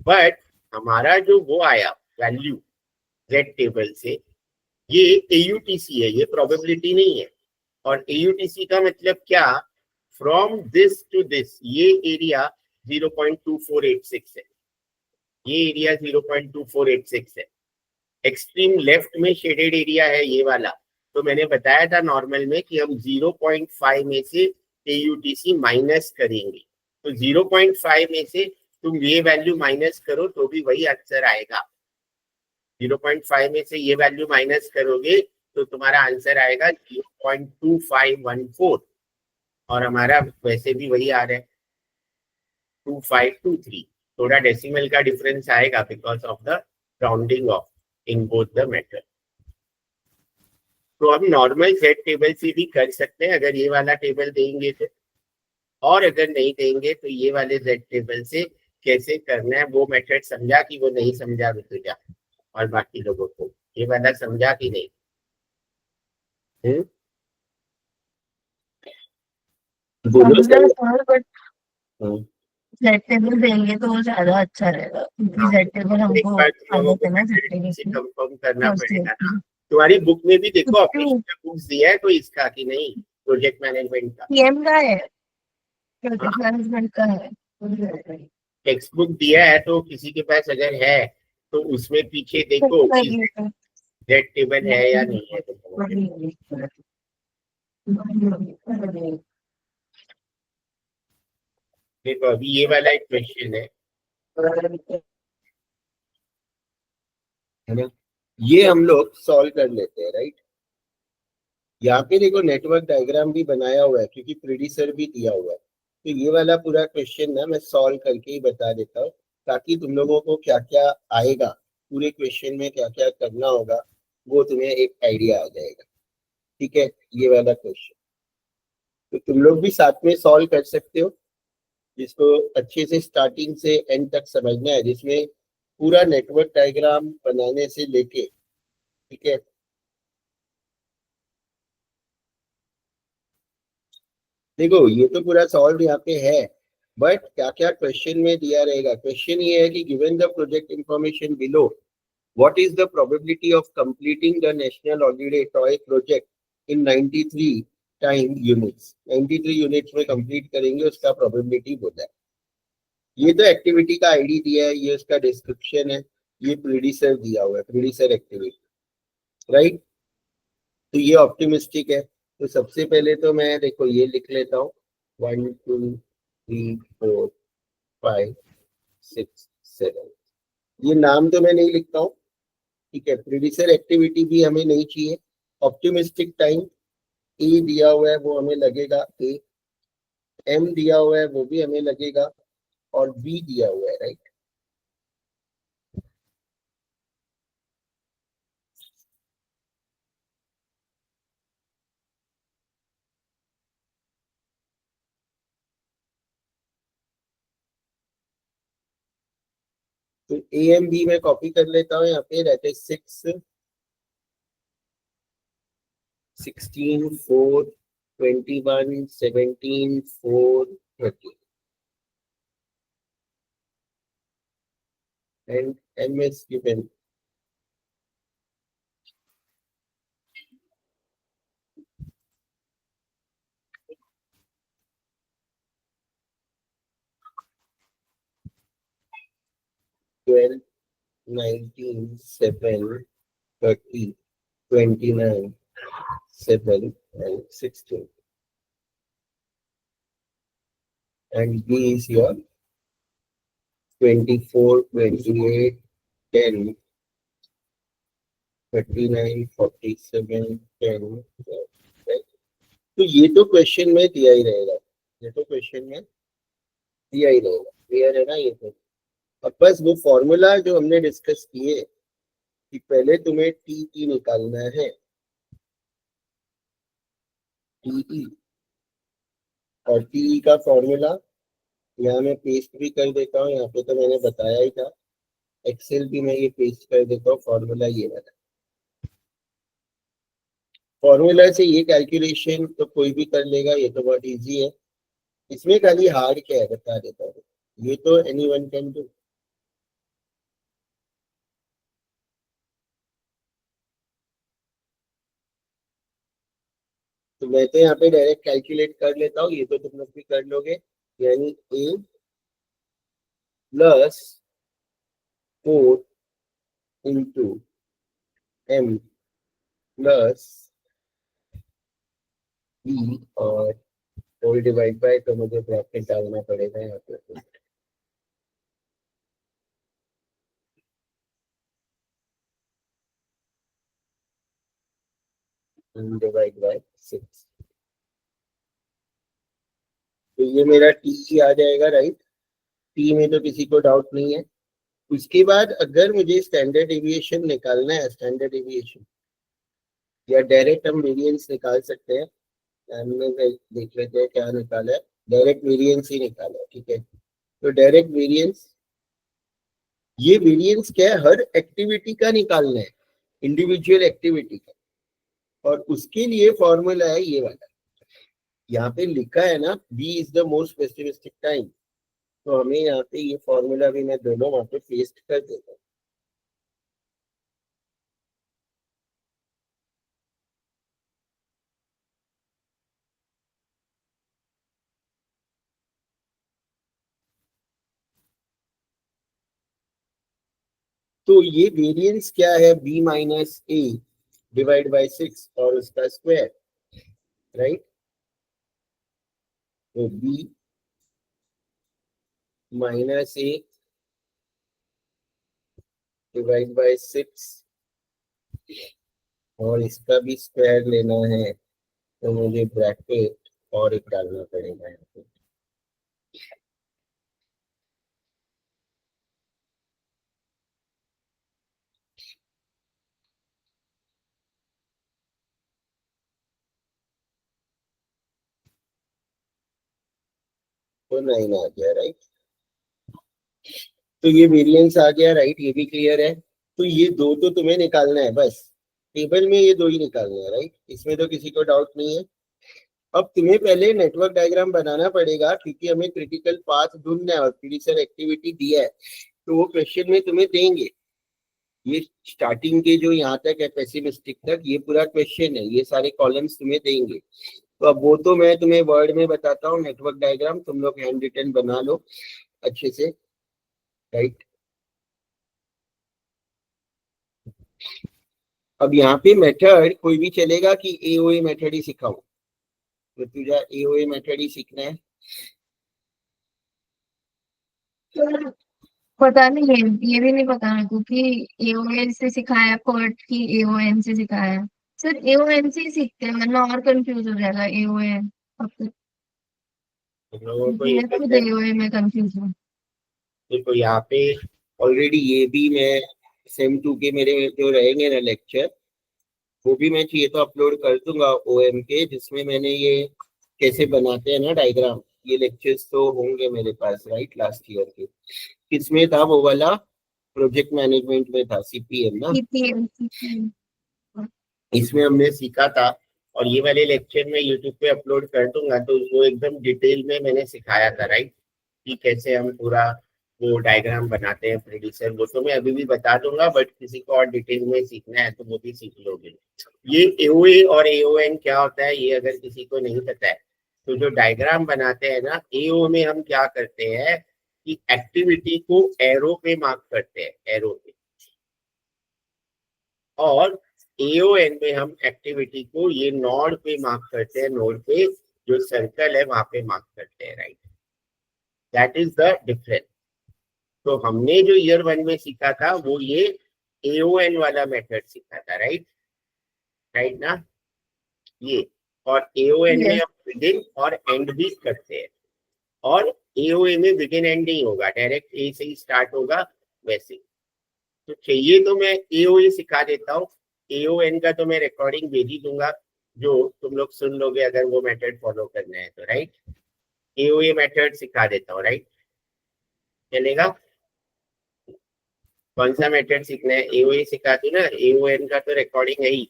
S1: बट हमारा जो वो आया वैल्यू जेड टेबल से, ये एयूटीसी है, ये प्रोबेबिलिटी नहीं है। और एयूटीसी का मतलब क्या, फ्रॉम दिस टू दिस, ये एरिया 0.2486 है, ये एरिया 0.2486 है। एक्सट्रीम लेफ्ट में शेडेड एरिया है ये वाला। तो मैंने बताया था नॉर्मल में कि हम 0.5 में से एयूटीसी माइनस करेंगे। तो 0.5 में से तुम ये वैल्यू माइनस करो तो भी वही आंसर आएगा। 0.5 में से ये वैल्यू माइनस करोगे तो तुम्हारा आंसर आएगा 0.2514, और हमारा वैसे भी वही आ रहा है 2523। थोड़ा डेसिमल का डिफरेंस आएगा because of the rounding off in both the method. तो हम नॉर्मल जेड टेबल से भी कर सकते हैं अगर ये वाला टेबल देंगे तो, और अगर नहीं देंगे तो ये वाले जेड टेबल से कैसे करना है वो मेथड समझा कि वो नहीं समझा ऋतुजा और बाकी लोगों को, ये वाला समझा कि नहीं? बोलो
S2: समझा
S1: sir.
S2: Sir, but
S1: hmm,
S2: Z table देंगे तो वो ज्यादा अच्छा रहेगा, क्योंकि
S1: हाँ,
S2: जेड टेबल
S1: एक
S2: हमको
S1: बार तुम लोगों
S2: आदत
S1: को
S2: है ना जेड
S1: फिर
S2: टेबल
S1: से
S2: की।
S1: कंफर्म करना
S2: फर्स्ट ईयर
S1: पड़ेगा ना।
S2: की
S1: तुम्हारी बुक में भी देखो
S2: क्योंकि
S1: अपने बुक्स दिया है कोई इसका कि नहीं, प्रोजेक्ट मैनेजमेंट का?
S2: पीएम का है,
S1: हाँ,
S2: प्रोजेक्ट मैनेजमेंट का है।
S1: टेक्स्ट बुक दिया है तो किसी के पास अगर है तो उसमें पीछे देखो कि जेड टेबल है या नहीं है तुम लोगों के। देखो अभी ये वाला एक क्वेश्चन है ना, ये हम लोग सॉल्व कर लेते हैं, राइट। यहाँ पे देखो नेटवर्क डायग्राम भी बनाया हुआ है क्योंकि प्रेडिसर भी दिया हुआ है। तो ये वाला पूरा क्वेश्चन ना मैं सॉल्व करके ही बता देता हूँ, ताकि तुम लोगों को क्या क्या आएगा, पूरे क्वेश्चन में क्या क्या करना होगा, वो तुम्हें एक आइडिया आ जाएगा, ठीक है। ये वाला क्वेश्चन तो तुम लोग भी साथ में सॉल्व कर सकते हो, जिसको अच्छे से स्टार्टिंग से एंड तक समझना है, जिसमें पूरा नेटवर्क डायग्राम बनाने से लेके, ठीक है। देखो ये तो पूरा सॉल्व यहाँ पे है, बट क्या क्या क्वेश्चन में दिया रहेगा, क्वेश्चन ये है कि given the project information below, what is the probability of completing the national holiday toy project in 93 time units, 93 units में कंप्लीट करेंगे उसका प्रोबेबिलिटी बोला है। ये तो एक्टिविटी का आईडी दिया है, ये उसका डिस्क्रिप्शन है, ये प्रीडिसर दिया हुआ है, प्रीडिसर एक्टिविटी, राइट। तो ये ऑप्टिमिस्टिक है। तो सबसे पहले तो मैं देखो ये लिख लेता हूँ 1 2 3 4 5 6 7, ये नाम तो मैं नहीं लिखता हूँ, ठीक है। प्रीडिसर एक्टिविटी भी हमें नहीं चाहिए। ऑप्टिमिस्टिक टाइम ए दिया हुआ है वो हमें लगेगा ए, एम दिया हुआ है वो भी हमें लगेगा, और बी दिया हुआ है, राइट। तो ए एम बी में कॉपी कर लेता हूँ, यहाँ पे रहते 6 16 4 21 17 4 30 and M is given. Twelve, 19, 7, 30, 29, 7, and 16. And B is your 24, 28, 10, 39, 47, 10. Right? तो ये तो क्वेश्चन में दिया ही रहेगा, ये तो क्वेश्चन में दिया ही रहेगा, क्लियर है ना ये तो। अब बस वो फॉर्मूला जो हमने डिस्कस किए कि पहले तुम्हें टी निकालना है, टी, और टी का फॉर्मूला यहाँ मैं पेस्ट भी कर देता हूँ, यहाँ पे तो मैंने बताया ही था, एक्सेल भी मैं ये पेस्ट कर देता हूँ, फॉर्मूला ये वाला। फॉर्मूला से ये कैलकुलेशन तो कोई भी कर लेगा, ये तो बहुत इजी है। इसमें खाली हार्ड क्या है बता देता हूँ, ये तो एनीवन कैन डू। तो मैं तो यहाँ पे डायरेक्ट कैलकुलेट कर लेता हूँ, ये तो तुम लोग भी कर लोगे, यानी a plus 4 into m plus b, और होल डिवाइड बाय, तो मुझे ब्रैकेट डालना पड़ेगा यहाँ पे, डिवाइड बाय 6। तो ये मेरा टी आ जाएगा, राइट। टी में तो किसी को डाउट नहीं है। उसके बाद अगर मुझे स्टैंडर्ड डेविएशन निकालना है, स्टैंडर्ड डेविएशन या डायरेक्ट हम वेरिएंस निकाल सकते हैं, हमने देख लेते हैं क्या निकाला है, डायरेक्ट वेरिएंस ही निकाला है, ठीक है। तो डायरेक्ट वेरिएंस, ये वेरिएंस क्या है, हर एक्टिविटी का निकालना है, इंडिविजुअल एक्टिविटी का, और उसके लिए फॉर्मूला है ये वाला, यहाँ पे लिखा है ना, B is the most pessimistic time, तो हमें यहाँ पे ये फॉर्मूला भी मैं दोनों वहां पे पेस्ट कर देता हूँ। तो ये वेरिएंस क्या है, B minus A divide by 6 और उसका स्क्वायर, राइट। तो B minus A divide by 6 और इसका भी स्क्वायर लेना है, तो मुझे ब्रैकेट और एक डालना पड़ेगा यहाँ पे। तो 9 आ गया, राइट। तो ये वेरिएंस आ गया, राइट, ये भी क्लियर है। तो ये दो तो तुम्हें निकालना है बस, टेबल में ये दो ही निकालना है, राइट, इसमें तो किसी को डाउट नहीं है। अब तुम्हें पहले नेटवर्क डायग्राम बनाना पड़ेगा, क्योंकि हमें क्रिटिकल पाथ ढूंढना है और प्रीडिसर एक्टिविटी दिया है, तो वो क्वेश्चन में तुम्हें देंगे। ये स्टार्टिंग के जो यहाँ तक है पेसिमिस्टिक तक, ये पूरा क्वेश्चन है, ये सारे कॉलम्स तुम्हें देंगे। तो अब वो तो मैं तुम्हें वर्ड में बताता हूँ, नेटवर्क डायग्राम तुम लोग हैंड रिटन बना लो अच्छे से, राइट। अब यहाँ पे मेथड कोई भी चलेगा कि एओए मेथड ही सिखाऊं? तो तुझे एओए मेथड ही सीखना है।
S2: पता नहीं है, ये भी नहीं पता मेरे को कि एओएन से सिखाया पर्ट की एओएन से सिखाया। सर एओएन से ही सीखते हैं, वरना और कंफ्यूज हो जाएगा एओएन। अब तो
S1: तुम लोगों को
S2: क्योंकि
S1: ये
S2: मैं खुद
S1: पता है,
S2: एओए में कंफ्यूज हूँ।
S1: देखो यहाँ पे ऑलरेडी ये भी मैं सेम टू के मेरे जो रहेंगे ना लेक्चर, वो भी मैं चाहिए तो अपलोड कर दूंगा ओएम के, जिसमें मैंने ये कैसे बनाते हैं ना डायग्राम, ये लेक्चर्स तो होंगे मेरे पास, राइट, लास्ट ईयर के। किसमें था वो वाला? प्रोजेक्ट मैनेजमेंट में था, सीपीएम ना।
S2: CPM CPM.
S1: इसमें हमने सीखा था, और ये वाले लेक्चर में यूट्यूब पे अपलोड कर दूंगा, तो वो एकदम डिटेल में मैंने सिखाया था, राइट, कि कैसे हम पूरा वो डायग्राम बनाते हैं प्रेडिसर। वो तो मैं अभी भी बता दूंगा, बट किसी को और डिटेल में सीखना है तो वो भी सीख लोगे। ये एओए और एओएन क्या होता है, ये अगर किसी को नहीं पता है, तो जो डायग्राम बनाते हैं ना एओ में, हम क्या करते हैं कि एक्टिविटी को एरो पे मार्क करते हैं, एरो पे, और एओएन में हम एक्टिविटी को ये नोड पे मार्क करते हैं, नोड पे जो सर्कल है वहां पे मार्क करते हैं, right. That is the difference. तो हमने जो ईयर 1 में सीखा था वो ये एओएन वाला मेथड सीखा था, राइट, राइट ना, ये। और एओएन में
S2: यस।
S1: हम बिगिन और एंड भी करते हैं, और एओए में बिगिन एंड नहीं होगा, डायरेक्ट ए से ही स्टार्ट होगा वैसे। तो चाहिए तो मैं एओए सिखा देता हूँ, एओएन का तो मैं रिकॉर्डिंग भेज ही दूंगा, जो तुम लोग सुन लोगे अगर वो मेथड फॉलो करना है तो, राइट। एओए मेथड सिखा देता हूँ, राइट, चलेगा? कौन सा मेथड सीखना है? एओए सिखा दूं ना, एओएन का तो रिकॉर्डिंग है ही,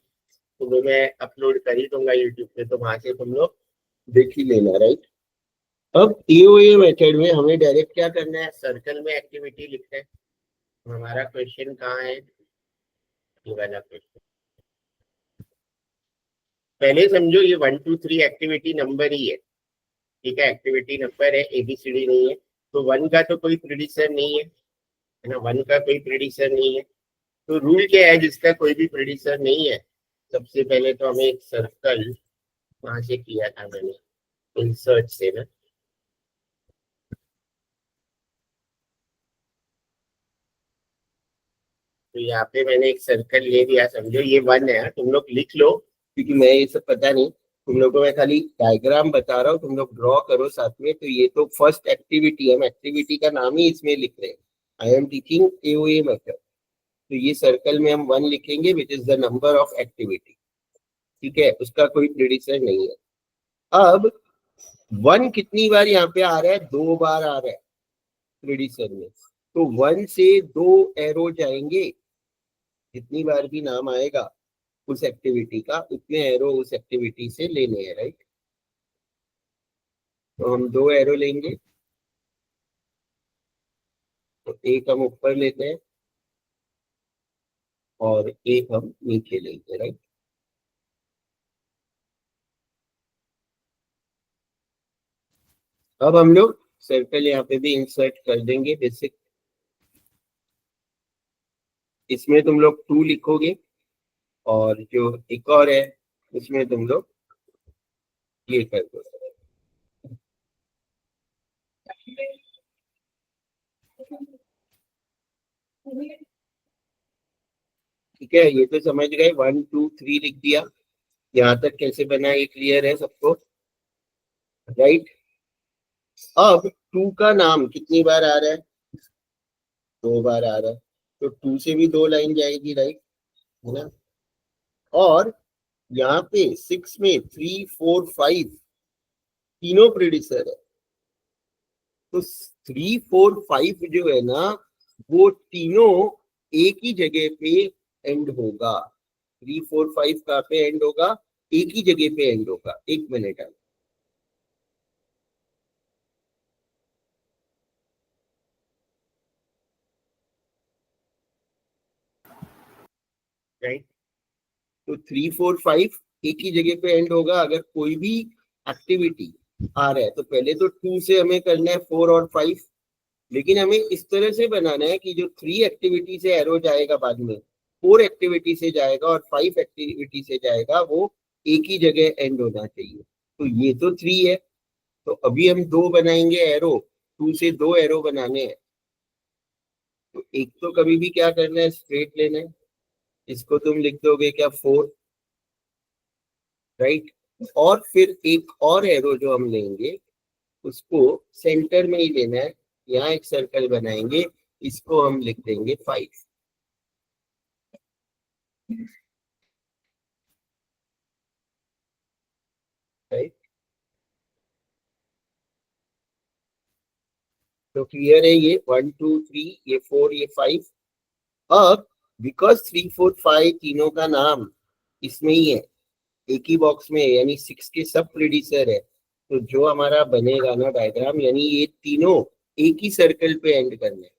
S1: तो वो मैं अपलोड कर ही दूंगा यूट्यूब पे, तो वहां से तुम लोग देख ही लेना, राइट। अब एओए मेथड में हमें डायरेक्ट क्या करना है, सर्कल में एक्टिविटी लिखना है। हमारा क्वेश्चन कहाँ है, ये वाला क्वेश्चन। पहले समझो ये 1 2 3 एक्टिविटी नंबर ही है, ठीक है, एक्टिविटी नंबर है, एबीसीडी नहीं है। तो 1 का तो कोई प्रेडिसर नहीं है ना, 1 का कोई प्रेडिसर नहीं है। तो रूल क्या है जिसका कोई भी प्रेडिसर नहीं है? सबसे पहले तो हमें एक सर्कल, वहां से किया था मैंने इंसर्ट से ना, तो यहाँ पे मैंने एक सर्कल ले लिया, समझो ये 1 है, तुम लोग लिख लो, क्योंकि मैं ये सब पता नहीं, तुम लोग को मैं खाली डायग्राम बता रहा हूँ, तुम लोग ड्रॉ करो साथ में। तो ये तो फर्स्ट एक्टिविटी, हम एक्टिविटी का नाम ही इसमें लिख रहे हैं, I am teaching AOA method. तो ये सर्कल में हम 1 लिखेंगे, which is the number of activity, ठीक है, उसका कोई प्रेडिसर नहीं है। अब 1 कितनी बार यहाँ पे आ रहा है? 2 बार आ रहा है प्रेडिसर में, तो 1 से 2 एरो जाएंगे, जितनी बार भी नाम आएगा उस एक्टिविटी का, उतने एरो उस एक्टिविटी से लेने हैं, राइट। तो हम 2 एरो लेंगे, तो एक हम ऊपर लेते हैं और एक हम नीचे लेंगे, राइट। अब हम लोग सर्कल यहाँ पे भी इंसर्ट कर देंगे बेसिक। इसमें तुम लोग 2 लिखोगे, और जो एक और है उसमें तुम लोग ये कर दो, ठीक है। ये तो समझ गए, 1 2 3 लिख दिया, यहाँ तक कैसे बना ये क्लियर है सबको, राइट। अब 2 का नाम कितनी बार आ रहा है? 2 बार आ रहा है, तो 2 से भी 2 लाइन जाएगी, राइट, है ना। और यहाँ पे 6 में 3 4 5 तीनों प्रेडिसर है, तो 3 4 5 जो है ना, वो तीनों एक ही जगह पे एंड होगा। 3 4 5 कहाँ पे एंड होगा? एक ही जगह पे एंड होगा। एक मिनट है, राइट। तो 3, 4, 5 एक ही जगह पे एंड होगा। अगर कोई भी एक्टिविटी आ रहा है तो पहले तो 2 से हमें करना है 4 और 5, लेकिन हमें इस तरह से बनाना है कि जो 3 एक्टिविटी से एरो जाएगा बाद में, 4 एक्टिविटी से जाएगा और 5 एक्टिविटी से जाएगा, वो एक ही जगह एंड होना चाहिए। तो ये तो 3 है, तो अभी हम 2 बनाएंगे एरो, 2 से 2 एरो बनाने हैं। तो एक तो कभी भी क्या करना है, स्ट्रेट लेना है। इसको तुम लिख दोगे क्या, 4, राइट। और फिर एक और एरो जो हम लेंगे उसको सेंटर में ही लेना है। यहाँ एक सर्कल बनाएंगे, इसको हम लिख देंगे 5, राइट। तो क्लियर है ये 1, 2, 3, ये 4, ये 5। अब बिकॉज 3, 4, 5 तीनों का नाम इसमें ही है, एक ही बॉक्स में है, यानी 6 के सब प्रेडिसर है। तो जो हमारा बनेगा ना डायग्राम, यानी ये तीनों एक ही सर्कल पे एंड करना है,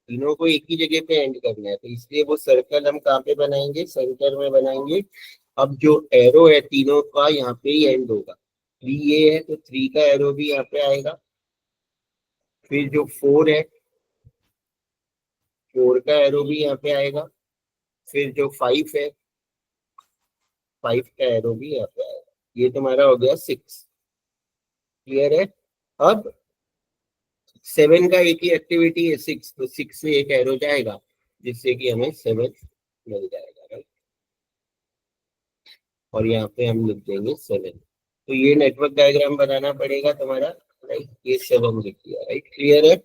S1: तीनों को एक ही जगह पे एंड करना है। तो इसलिए वो सर्कल हम कहाँ पे बनाएंगे, सेंटर में बनाएंगे। अब जो एरो है तीनों का यहाँ पे ही एंड होगा। 3 ये है तो 3 का एरो भी यहाँ पे आएगा। फिर जो 4 है, 4 का एरो भी यहाँ पे आएगा। फिर जो 5 है, 5 का एरो भी यहाँ पे आएगा। ये तुम्हारा हो गया 6। क्लियर है। अब 7 का एक ही एक्टिविटी है 6, तो 6 से एक एरो जाएगा जिससे कि हमें 7 मिल जाएगा, राइट। और यहाँ पे हम लिख देंगे 7। तो ये नेटवर्क डायग्राम बनाना पड़ेगा तुम्हारा, राइट। ये 7 लिख दिया, राइट। क्लियर है।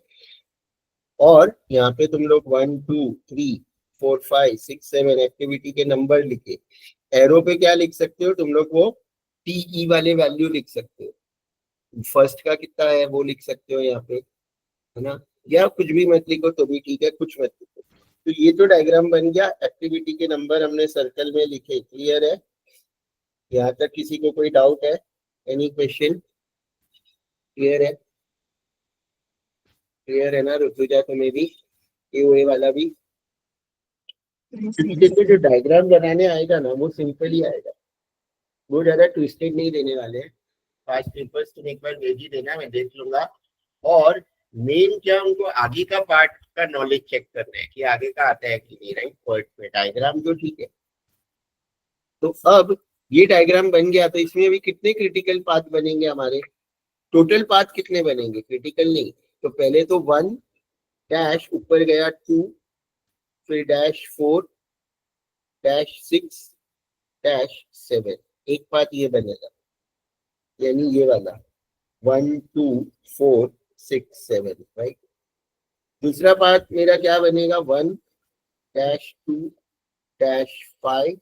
S1: और यहाँ पे तुम लोग 1, 2, 3, 4, 5, 6, 7 एक्टिविटी के नंबर लिखे। एरो पे क्या लिख सकते हो तुम लोग, वो टीई वाले वैल्यू लिख सकते हो। फर्स्ट का कितना है वो लिख सकते हो यहाँ पे, है ना। या कुछ भी मत लिखो तो भी ठीक है, कुछ मत लिखो। तो ये तो डायग्राम बन गया, एक्टिविटी के नंबर हमने सर्कल में लिखे। क्लियर है। यहाँ तक किसी को कोई डाउट है, एनी क्वेश्चन? क्लियर है। क्लियर है ना ऋतुजा, तुम्हें भी ये वाला भी? क्योंकि देखो जो डायग्राम बनाने आएगा ना वो सिंपल ही आएगा, वो ज्यादा ट्विस्टेड नहीं देने वाले हैं। 5 पेपर्स तुम एक बार भेज ही देना, मैं देख लूंगा। और मेन क्या, उनको आगे का पार्ट का नॉलेज चेक करना है कि आगे का आता है कि नहीं, राइट। वर्ड में डायग्राम जो ठीक है। तो अब ये डायग्राम बन गया, तो इसमें भी कितने क्रिटिकल पाथ बनेंगे हमारे, टोटल पाथ कितने बनेंगे, क्रिटिकल नहीं। तो पहले तो 1 डैश, ऊपर गया 2, फिर डैश 4, डैश 6, डैश 7, एक पाथ ये बनेगा, यानी ये वाला 1, 2, 4, 6, 7, राइट। दूसरा पार्ट मेरा क्या बनेगा, 1 डैश 2 डैश 5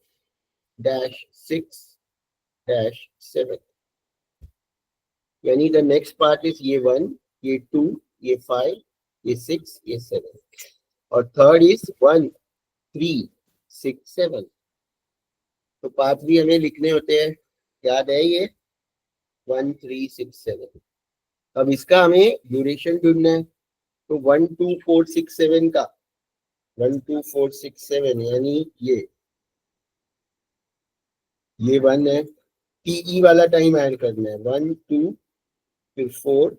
S1: डैश 6 डैश 7, यानी द नेक्स्ट पार्ट इज ये 1, ये 2, ये 5, ये 6, ये 7। और थर्ड इज 1, 3, 6, 7। तो पार्ट भी हमें लिखने होते हैं, याद है ये 1, 3, 6, 7। अब इसका हमें ड्यूरेशन ढूंढना है। तो 1, 2, 4, 6, 7 का 1, 2, 4, 6, 7, यानी ये 1 है। टीई वाला टाइम ऐड करना है, 1, 2, फिर 4,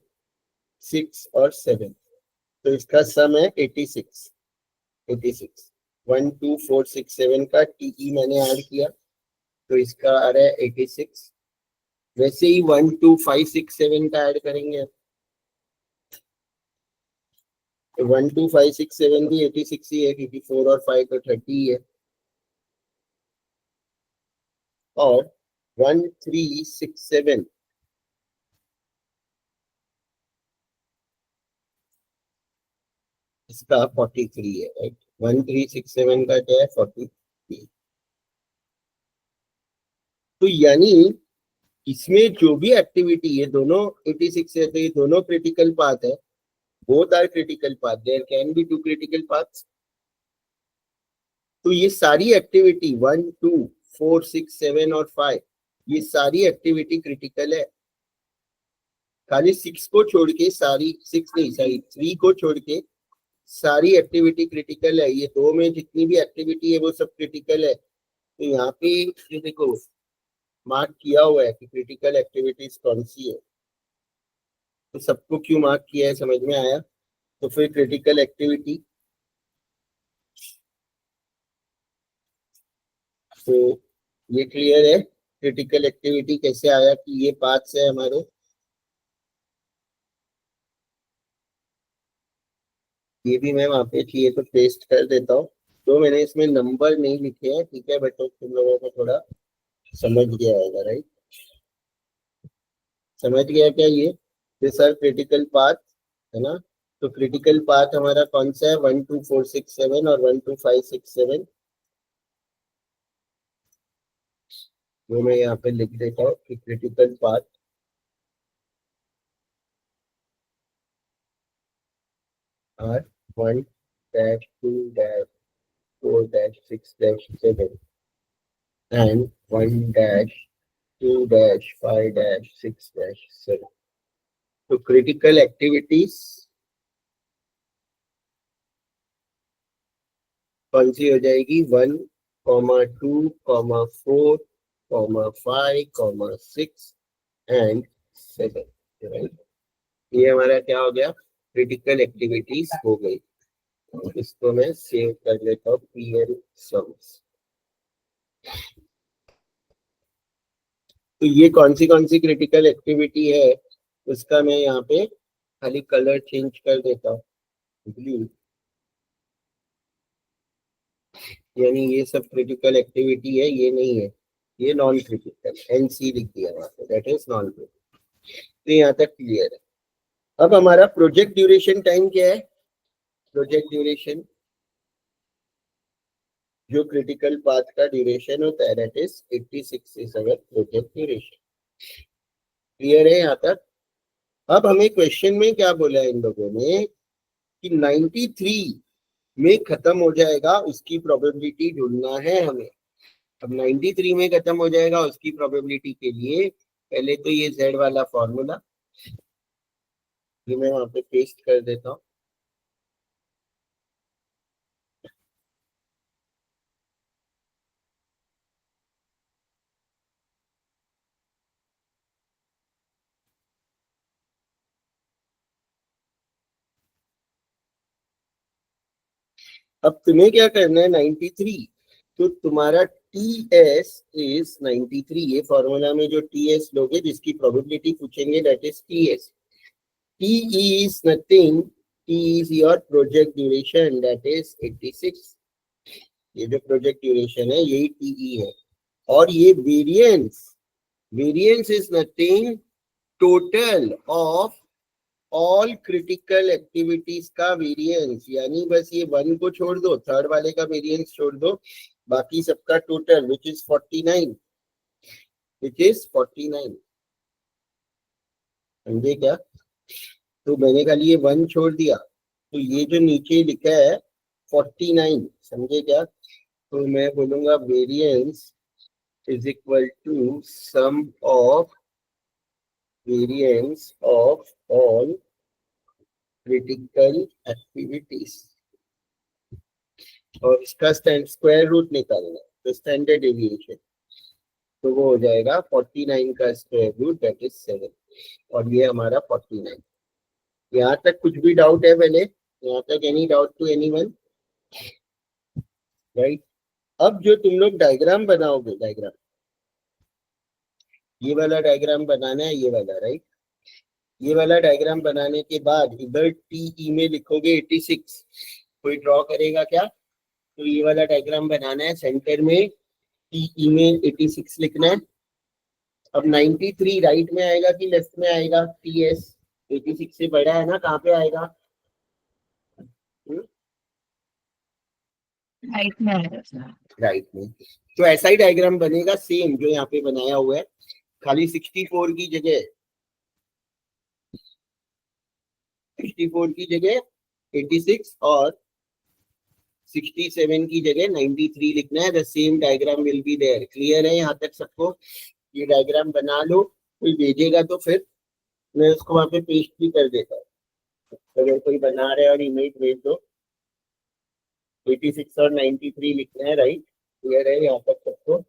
S1: 6 और 7। तो इसका सम है 86। 86 1, 2, 4, 6, 7 का टीई मैंने ऐड किया, तो इसका आ रहा है 86। वैसे ही 1, 2, 5, 6, 7 का ऐड करेंगे, तो 1, 2, 5, 6, 7 भी 86 ही है, क्योंकि 4 और 5 तो 30 है। और 1, 3, 6, 7 इसका 43 है, राइट। 1, 3, 6, 7 का क्या है, 43। तो यानी इसमें जो भी एक्टिविटी है, दोनों 86 है, तो ये दोनों क्रिटिकल पाथ है। Both are critical path, there can be 2 critical paths. तो ये सारी एक्टिविटी 1, 2, 4, 6, 7 और 5, ये सारी एक्टिविटी क्रिटिकल है। खाली 6 को छोड़ के सारी, 6 नहीं सॉरी 3 को छोड़ के सारी एक्टिविटी क्रिटिकल है, ये दो में जितनी भी एक्टिविटी है वो सब क्रिटिकल है। तो यहाँ पे ये देखो मार्क किया हुआ है कि क्रिटिकल एक्टिविटीज कौन सी है, तो सबको क्यों मार्क किया है समझ में आया। तो फिर क्रिटिकल एक्टिविटी, तो ये क्लियर है क्रिटिकल एक्टिविटी कैसे आया कि ये पार्ट्स है हमारे। ये भी मैं वहां पे चाहिए तो पेस्ट कर देता हूँ, तो मैंने इसमें नंबर नहीं लिखे हैं, ठीक है, बट तो तुम लोगों को थोड़ा समझ गया होगा, राइट। समझ गया क्या ये, दिस आर क्रिटिकल पाथ, है ना। तो क्रिटिकल पाथ हमारा कौन सा है, 1 2 4 6 7 और 1 2 5 6 7। वो मैं यहाँ पे लिख देता हूँ कि critical path are 1 dash 2 dash 4 dash 6 dash 7 and 1 dash 2 dash 5 dash 6 dash 7। तो क्रिटिकल एक्टिविटीज कौन सी हो जाएगी, 1 2 4 5 6 एंड 7, राइट। ये हमारा क्या हो गया, क्रिटिकल एक्टिविटीज हो गई। इसको मैं सेव कर लेता हूँ पीएल सम्स। तो ये कौन सी क्रिटिकल एक्टिविटी है उसका मैं यहाँ पे खाली कलर चेंज कर देता हूँ, ब्लू, यानी ये सब क्रिटिकल एक्टिविटी है, ये नहीं है, ये नॉन क्रिटिकल, एनसी लिख दिया वहां पे, दैट इज नॉन क्रिटिकल। तो यहाँ तक क्लियर है। अब हमारा प्रोजेक्ट ड्यूरेशन टाइम क्या है, प्रोजेक्ट ड्यूरेशन जो क्रिटिकल पाथ का ड्यूरेशन होता है that is 86 is our project duration. Clear है यहाँ तक। अब हमें क्वेश्चन में क्या बोला है इन लोगों ने कि 93 में खत्म हो जाएगा उसकी प्रोबेबिलिटी ढूंढना है हमें। अब 93 में खत्म हो जाएगा उसकी प्रोबेबिलिटी के लिए पहले तो ये z वाला फॉर्मूला ये मैं वहां पे पेस्ट कर देता हूँ। अब तुम्हें क्या करना है, 93, तो तुम्हारा टी एस इज 93, ये फॉर्मूला में जो टी एस लोगे जिसकी प्रोबेबिलिटी पूछेंगे that is T S. T is nothing, T is your project duration that is 86। ये जो प्रोजेक्ट ड्यूरेशन है यही टीई है। और ये variance, variance is nothing total of all critical activities का वेरिएंस, यानी बस ये 1 को छोड़ दो, थर्ड वाले का वेरिएंस छोड़ दो, बाकी सबका total which is 49, which is 49। समझे क्या। तो मैंने खाली ये 1 छोड़ दिया, तो ये जो नीचे लिखा है 49, समझे क्या। तो मैं बोलूंगा variance is equal to sum of variance of all critical activities, और इसका स्क्वायर रूट निकालना है तो स्टैंडर्ड डेविएशन, तो वो हो जाएगा 49 का स्क्वायर रूट दैट इज 7, और ये हमारा 49। यहाँ तक कुछ भी डाउट है पहले, यहाँ तक any doubt to anyone, right. अब जो तुम लोग डायग्राम बनाओगे, डायग्राम ये वाला डायग्राम बनाना है, ये वाला, राइट। ये वाला डायग्राम बनाने के बाद इधर टीई में लिखोगे 86, कोई ड्रॉ करेगा क्या। तो ये वाला डायग्राम बनाना है, सेंटर में टीई में 86 लिखना है। अब 93 राइट में आएगा कि लेफ्ट में आएगा, टीएस 86 से बड़ा है ना, कहाँ पे आएगा,
S2: राइट में आएगा सर।
S1: राइट में। तो ऐसा ही डायग्राम बनेगा सेम जो यहाँ पे बनाया हुआ है, खाली 64 की जगह 86 और 67 की जगह 93 लिखना है। The same diagram will be there. Clear है यहाँ तक सबको। ये डायग्राम बना लो, कोई भेजेगा तो फिर मैं उसको वहां पे पेस्ट भी कर देता हूँ। अगर कोई बना रहे और इमेज भेज दो 86 और 93 लिखना है, राइट? क्लियर है यहाँ तक सबको?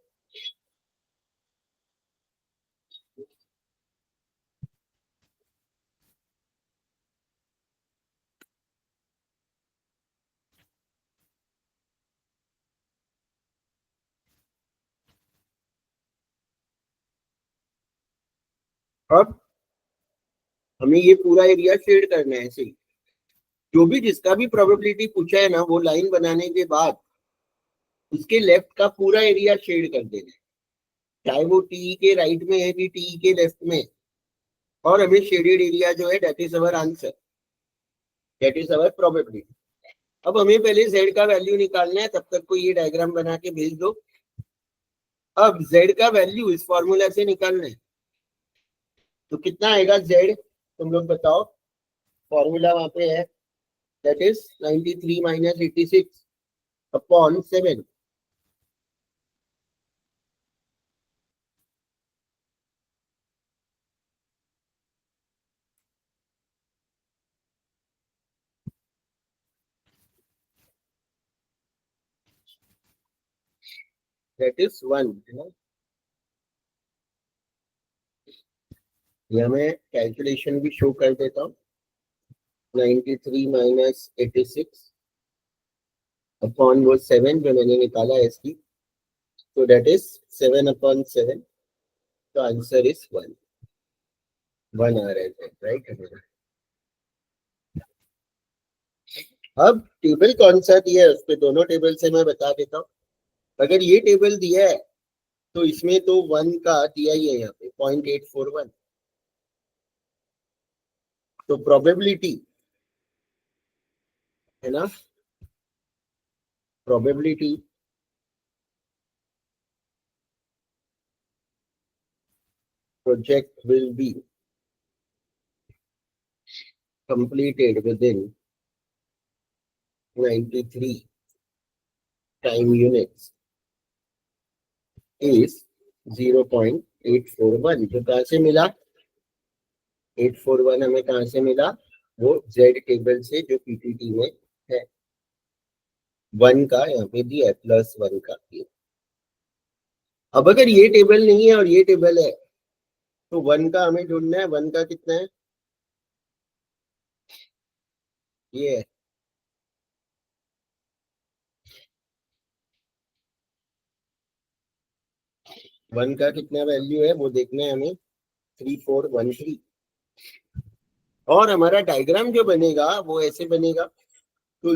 S1: अब हमें ये पूरा एरिया शेड करना है। ऐसे ही जो भी जिसका भी प्रोबेबिलिटी पूछा है ना, वो लाइन बनाने के बाद उसके लेफ्ट का पूरा एरिया शेड कर देना है, चाहे वो टी के राइट में है कि टी के लेफ्ट में। और हमें शेडेड एरिया जो है, that is our answer, that is our probability. अब हमें पहले z का वैल्यू निकालना है, तब तक को ये डायग्राम बना के भेज दो। अब z का वैल्यू इस फॉर्मूला से निकालना है, तो कितना आएगा z, तुम लोग बताओ। फॉर्मूला वहां पे है, that is 93 minus 86 upon 7। That is 1, है ना? यह मैं कैलकुलेशन भी शो कर देता हूँ। 93 माइनस 86 अपॉन वो 7 जो मैंने निकाला है इसकी, तो दैट इज 7 अपॉन 7, तो आंसर इज 1 आ रहा है, राइट? अब टेबल कौन सा दिया है, उस पे दोनों टेबल से मैं बता देता हूँ। अगर ये टेबल दिया है तो इसमें तो 1 का दिया ही है यहाँ पे 0.841, तो प्रोबेबिलिटी है ना, probability project will be completed within 93 time units is 0.841। जो कहाँ से मिला? 841 हमें कहाँ से मिला? वो Z टेबल से जो पीपीटी में है। 1 का यहाँ पे दिया है, प्लस 1 का दिया। अब अगर ये टेबल नहीं है और ये टेबल है, तो 1 का हमें ढूंढना है। 1 का कितना है? ये है 1 का कितना वैल्यू है वो देखना है हमें, 3413। और हमारा डायग्राम जो बनेगा वो ऐसे बनेगा, तो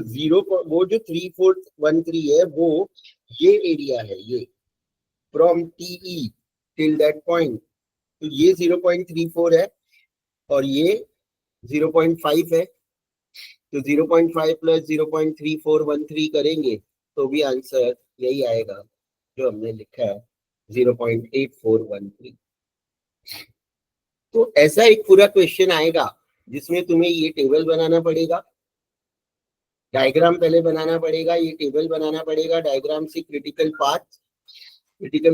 S1: वो जो 3413 है वो ये एरिया है, ये from TE till that point, तो ये 0.34 है और ये 0.5 है, तो 0.5 प्लस 0.3413 करेंगे तो भी आंसर यही आएगा जो हमने लिखा है, 0.8413। तो ऐसा एक पूरा क्वेश्चन आएगा जिसमें तुम्हें ये टेबल बनाना पड़ेगा, डायग्राम पहले बनाना पड़ेगा, ये टेबल बनाना पड़ेगा, डायग्राम से क्रिटिकल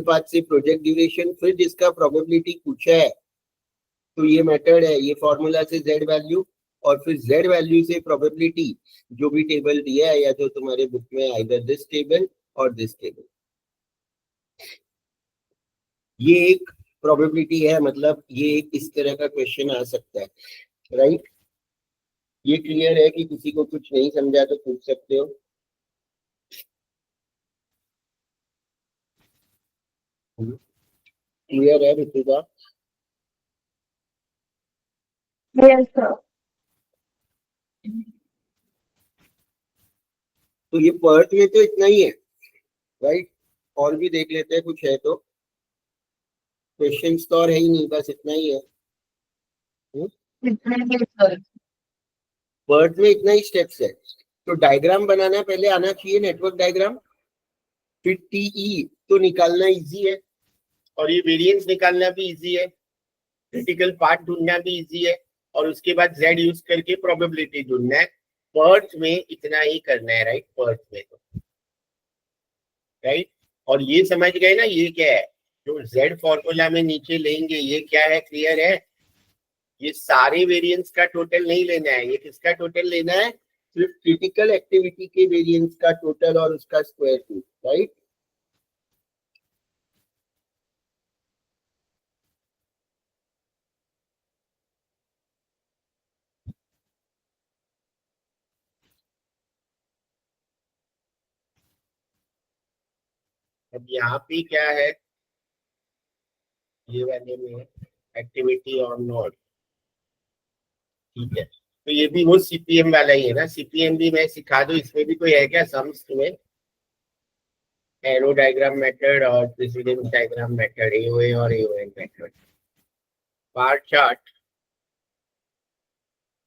S1: पाथ से प्रोजेक्ट ड्यूरेशन, फिर जिसका प्रोबेबिलिटी पूछा है तो ये मेथड है, ये फॉर्मूला से z वैल्यू, और फिर z वैल्यू से प्रोबेबिलिटी जो भी टेबल दिया है या जो तुम्हारे बुक में आइदर दिस टेबल और दिस टेबल, ये एक प्रोबेबिलिटी है। मतलब ये एक इस तरह का क्वेश्चन आ सकता है, राइट? ये क्लियर है कि किसी को कुछ नहीं समझा तो पूछ सकते हो? क्लियर है ऋतुजा?
S2: Yes sir.
S1: तो ये पर्थ में तो इतना ही है, राइट? और भी देख लेते हैं, कुछ है तो। क्वेश्चंस तो और है ही नहीं, बस इतना ही है।
S2: इतना ही सर।
S1: पर्थ में इतना ही स्टेप्स है। तो डायग्राम बनाना पहले आना चाहिए, नेटवर्क डायग्राम, फिर टीई तो निकालना इजी है, और ये वेरिएंस निकालना भी इजी है, क्रिटिकल पार्ट ढूंढना भी इजी है, और उसके बाद z यूज करके प्रोबेबिलिटी ढूंढना है। पर्थ में इतना ही करना है, राइट? पर्थ में तो, राइट? और ये समझ गए ना ये क्या है, जो z फॉर्मूला में नीचे लेंगे ये क्या है, क्लियर है? ये सारे वेरिएंस का टोटल नहीं लेना है, ये किसका टोटल लेना है? सिर्फ क्रिटिकल एक्टिविटी के वेरिएंस का टोटल और उसका स्क्वायर रूट, राइट। अब यहाँ पे क्या है, ये वाले में एक्टिविटी ऑन नोड, ठीक है। तो ये भी वो सीपीएम वाला ही है ना, सीपीएम भी मैं सिखा दूं, इसमें भी कोई है क्या सम्स तुम्हें? एरो डायग्राम मेथड और प्रेसिडेंस डायग्राम मेथड, एओए और एओएन मेथड। बार चार्ट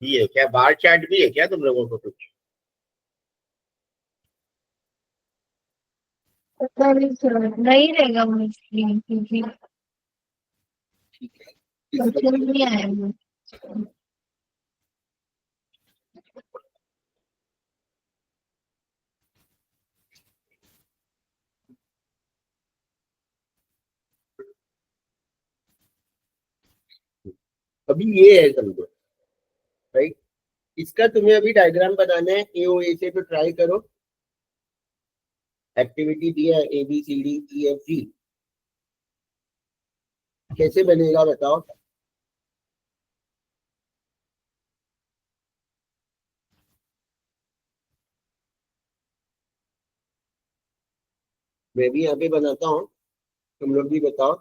S1: भी है क्या? बार चार्ट भी है क्या तुम लोगों को कुछ?
S2: पता नहीं सर, नहीं रहेगा मोस्टली क्योंकि
S1: ठीक है,
S2: क्वेश्चन
S1: इसमें
S2: नहीं आया वो।
S1: अभी ये है समझो, राइट। इसका तुम्हें अभी डायग्राम बनाना है एओए से, तो ट्राई करो। एक्टिविटी दिया है ABCDEFG, कैसे बनेगा बताओ? मैं भी यहाँ पे बनाता हूँ, तुम लोग भी बताओ।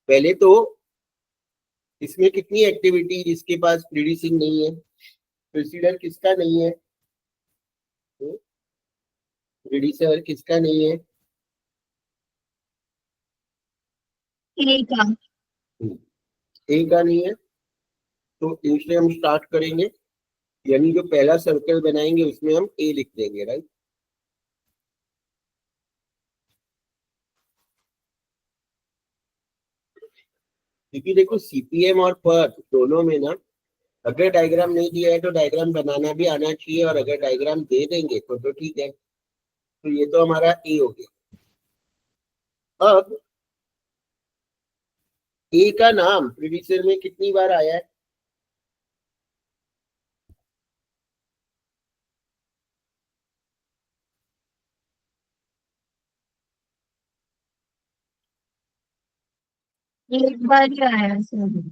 S1: पहले तो इसमें कितनी एक्टिविटी जिसके पास प्रीडिसिंग नहीं है, प्रेसिडेंट किसका नहीं है, प्रीडिसर किसका नहीं है?
S2: ए का।
S1: ए का नहीं है, तो ए से हम स्टार्ट करेंगे, यानी जो पहला सर्कल बनाएंगे उसमें हम ए लिख देंगे, राइट। क्योंकि देखो सीपीएम और पर दोनों में ना, अगर डायग्राम नहीं दिया है तो डायग्राम बनाना भी आना चाहिए, और अगर डायग्राम दे देंगे तो ठीक है। तो ये तो हमारा ए हो गया। अब ए का नाम प्रीवियस में कितनी बार आया है?
S2: एक बार ही आया सर।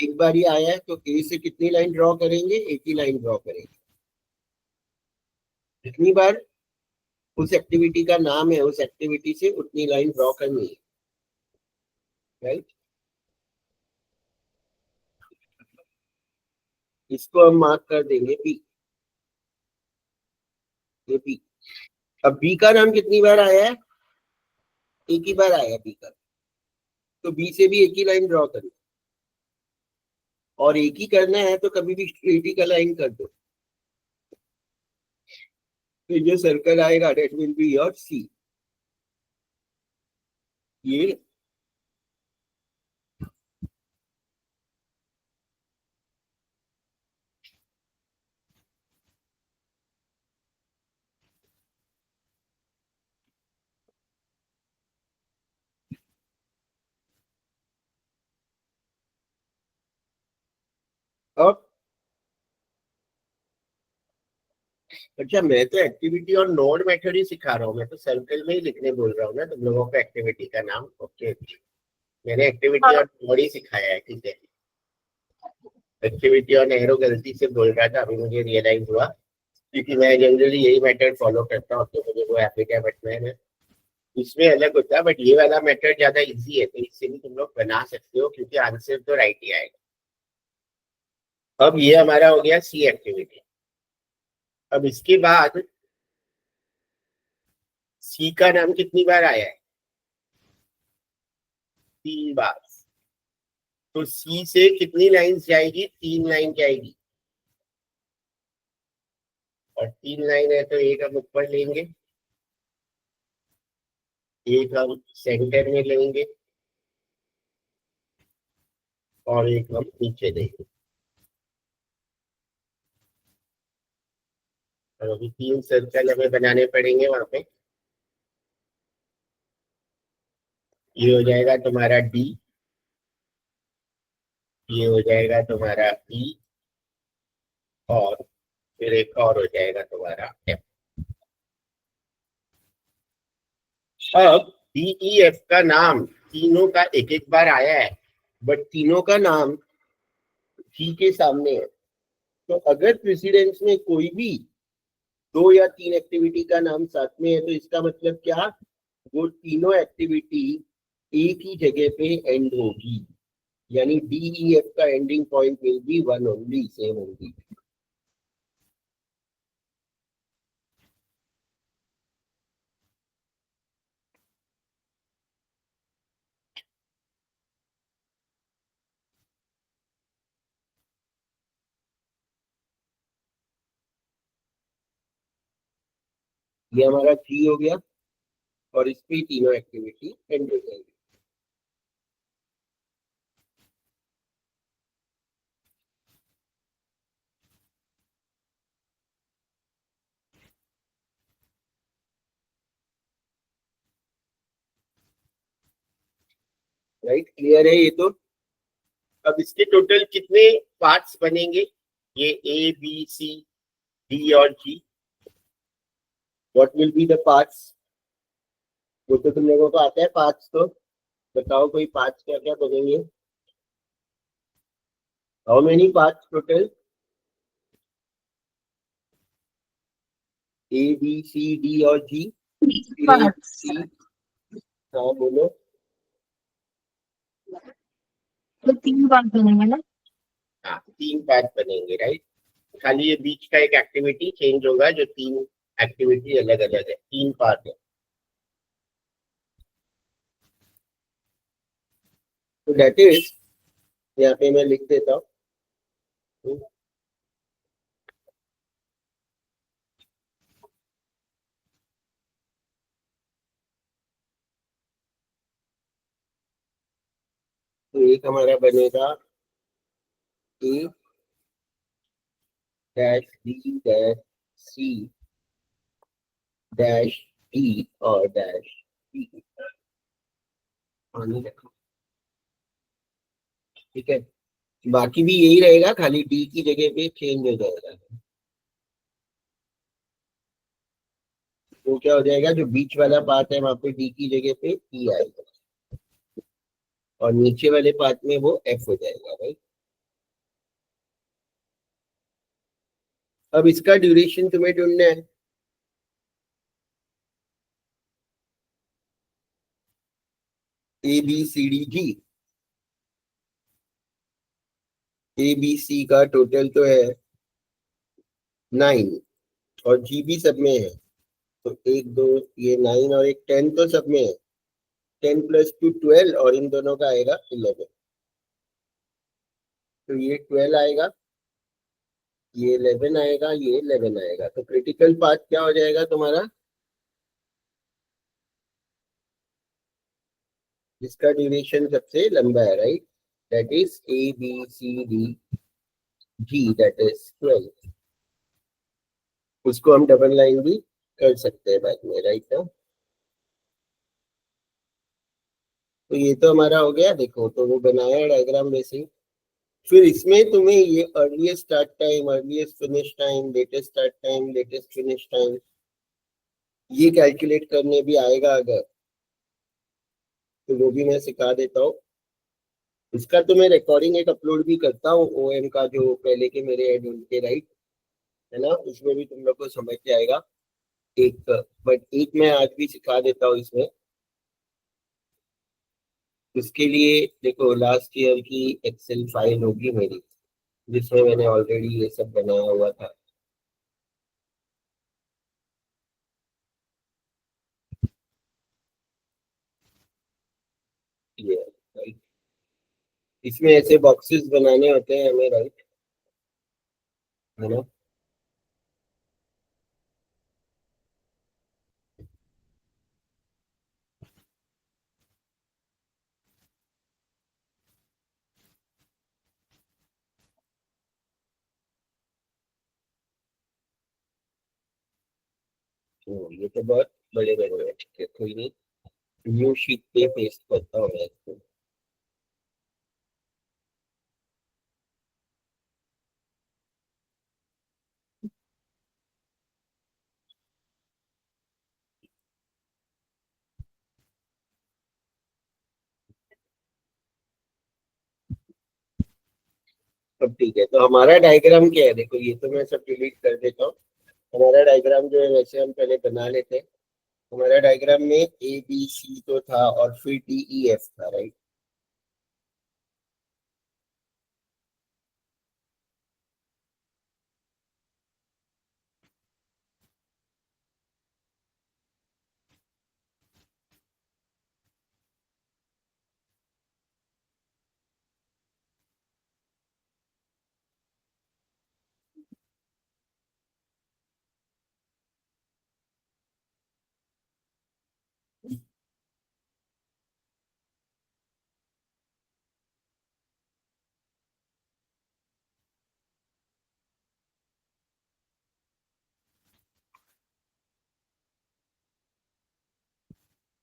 S1: एक बार ही आया है, तो ए से कितनी लाइन ड्रॉ करेंगे? एक ही लाइन ड्रॉ करेंगे। जितनी बार उस एक्टिविटी का नाम है, उस एक्टिविटी से उतनी लाइन ड्रॉ करनी है, राइट। इसको हम मार्क कर देंगे पी, ये पी। अब बी का नाम कितनी बार आया है? एक ही बार आया है बी का, तो बी से भी एक ही लाइन ड्रॉ करें, और एक ही करना है तो कभी भी स्ट्रेट ही का लाइन कर दो, तो जो सर्कल आएगा that will be your C. ये अब, अच्छा मैं तो एक्टिविटी और नोड मेथड ही सिखा रहा हूँ, मैं तो सर्कल में ही लिखने बोल रहा हूँ ना तुम लोगों को एक्टिविटी का नाम। ओके, मैंने एक्टिविटी और नोड ही सिखाया है, ठीक है। एक्टिविटी और नेहरू गलती से बोल रहा था, अभी मुझे रियलाइज हुआ, क्योंकि मैं जनरली यही मेथड फॉलो करता हूँ, तो मुझे वो हैबिट है, बट मैं इसमें अलग होता है। बट ये वाला मेथड ज्यादा इजी है, तो इससे भी तुम लोग बना सकते हो, क्योंकि आंसर तो राइट ही आएगा। अब ये हमारा हो गया सी एक्टिविटी। अब इसके बाद सी का नाम कितनी बार आया है? 3 बार। तो सी से कितनी लाइन जाएगी? 3 लाइन जाएगी, और 3 लाइन है तो एक हम ऊपर लेंगे, एक हम सेंटर में लेंगे, और एक हम नीचे देंगे। और अभी 3 सर्कल हमें बनाने पड़ेंगे वहां पे। ये हो जाएगा तुम्हारा डी, ये हो जाएगा तुम्हारा ई, और फिर एक और हो जाएगा तुम्हारा एफ। अब डी ई एफ का नाम तीनों का एक एक बार आया है, बट तीनों का नाम जी के सामने है। तो अगर प्रेसिडेंस में कोई भी दो या तीन एक्टिविटी का नाम साथ में है, तो इसका मतलब क्या, वो तीनों एक्टिविटी एक ही जगह पे एंड होगी, यानी डी एफ का ending point will be one only, same only. ये हमारा जी हो गया, और इस पे तीनों एक्टिविटी एंड हो जाएगी। राइट, क्लियर है ये तो। अब इसके टोटल कितने पार्ट्स बनेंगे, ये ए बी सी डी और G, what will be the parts? वो तो तुम लोगों को आता है पार्ट्स, तो बताओ कोई पार्ट्स क्या क्या बनेंगे? How many parts total? A B C D और जी, फिर ए
S2: पार्ट्स।
S1: सी। हाँ बोलो।
S2: तो 3 पार्ट बनेंगे ना?
S1: हाँ, तीन पार्ट बनेंगे, राइट। खाली ये बीच का एक एक्टिविटी चेंज होगा, जो तीन एक्टिविटी अलग अलग है, तीन पार्ट है। तो दैट इज, यहाँ पे मैं लिख देता हूँ। तो एक हमारा बनेगा A dash B dash C dash D और डैश बी। ठीक है, बाकी भी यही रहेगा, खाली डी की जगह पे चेंज हो जाएगा। वो क्या हो जाएगा, जो बीच वाला पार्ट है वहां पे डी की जगह पे ई आएगा, और नीचे वाले पार्ट में वो एफ हो जाएगा, राइट। अब इसका ड्यूरेशन तुम्हें ढूंढना है। A B C D G, A B C का टोटल तो है 9, और जी भी सब में है, तो एक दो, ये 9 और एक 10 तो सब में है। 10 + 2 12, और इन दोनों का आएगा 11, तो ये 12 आएगा, ये 11 आएगा, ये 11 आएगा। तो क्रिटिकल पार्ट क्या हो जाएगा तुम्हारा, जिसका ड्यूरेशन सबसे लंबा है, right, that is A B C D G, that is 12। उसको हम डबल लाइन भी कर सकते हैं बाद में, राइट ना। तो ये तो हमारा हो गया, देखो तो वो बनाया डायग्राम वैसे। फिर इसमें तुम्हें ये earliest start time, earliest finish time, latest start time, latest finish time, ये कैलकुलेट करने भी आएगा अगर, तो वो भी मैं सिखा देता हूँ। इसका तो मैं रिकॉर्डिंग एक अपलोड भी करता हूँ ओएम का, जो पहले के मेरे ऐड उनके, राइट, है ना, उसमें भी तुम लोग को समझ जाएगा एक। बट एक मैं आज भी सिखा देता हूँ इसमें। उसके लिए देखो, लास्ट ईयर की एक्सेल फाइल होगी मेरी, जिसमें मैंने ऑलरेडी ये सब बनाया हुआ था। ये राइट, इसमें ऐसे बॉक्सेस बनाने होते हैं हमें, राइट, है ना। तो ये तो बहुत बड़े बड़े हैं, ठीक है, कोई नहीं। न्यू शीट पे पेस्ट करता हूँ मैं इसको। अब ठीक है, तो हमारा डायग्राम क्या है, देखो ये तो मैं सब डिलीट कर देता हूँ। हमारा डायग्राम जो है वैसे हम पहले बना लेते हैं। हमारा डायग्राम में ए बी सी तो था और फिर डी ई एफ था, राइट।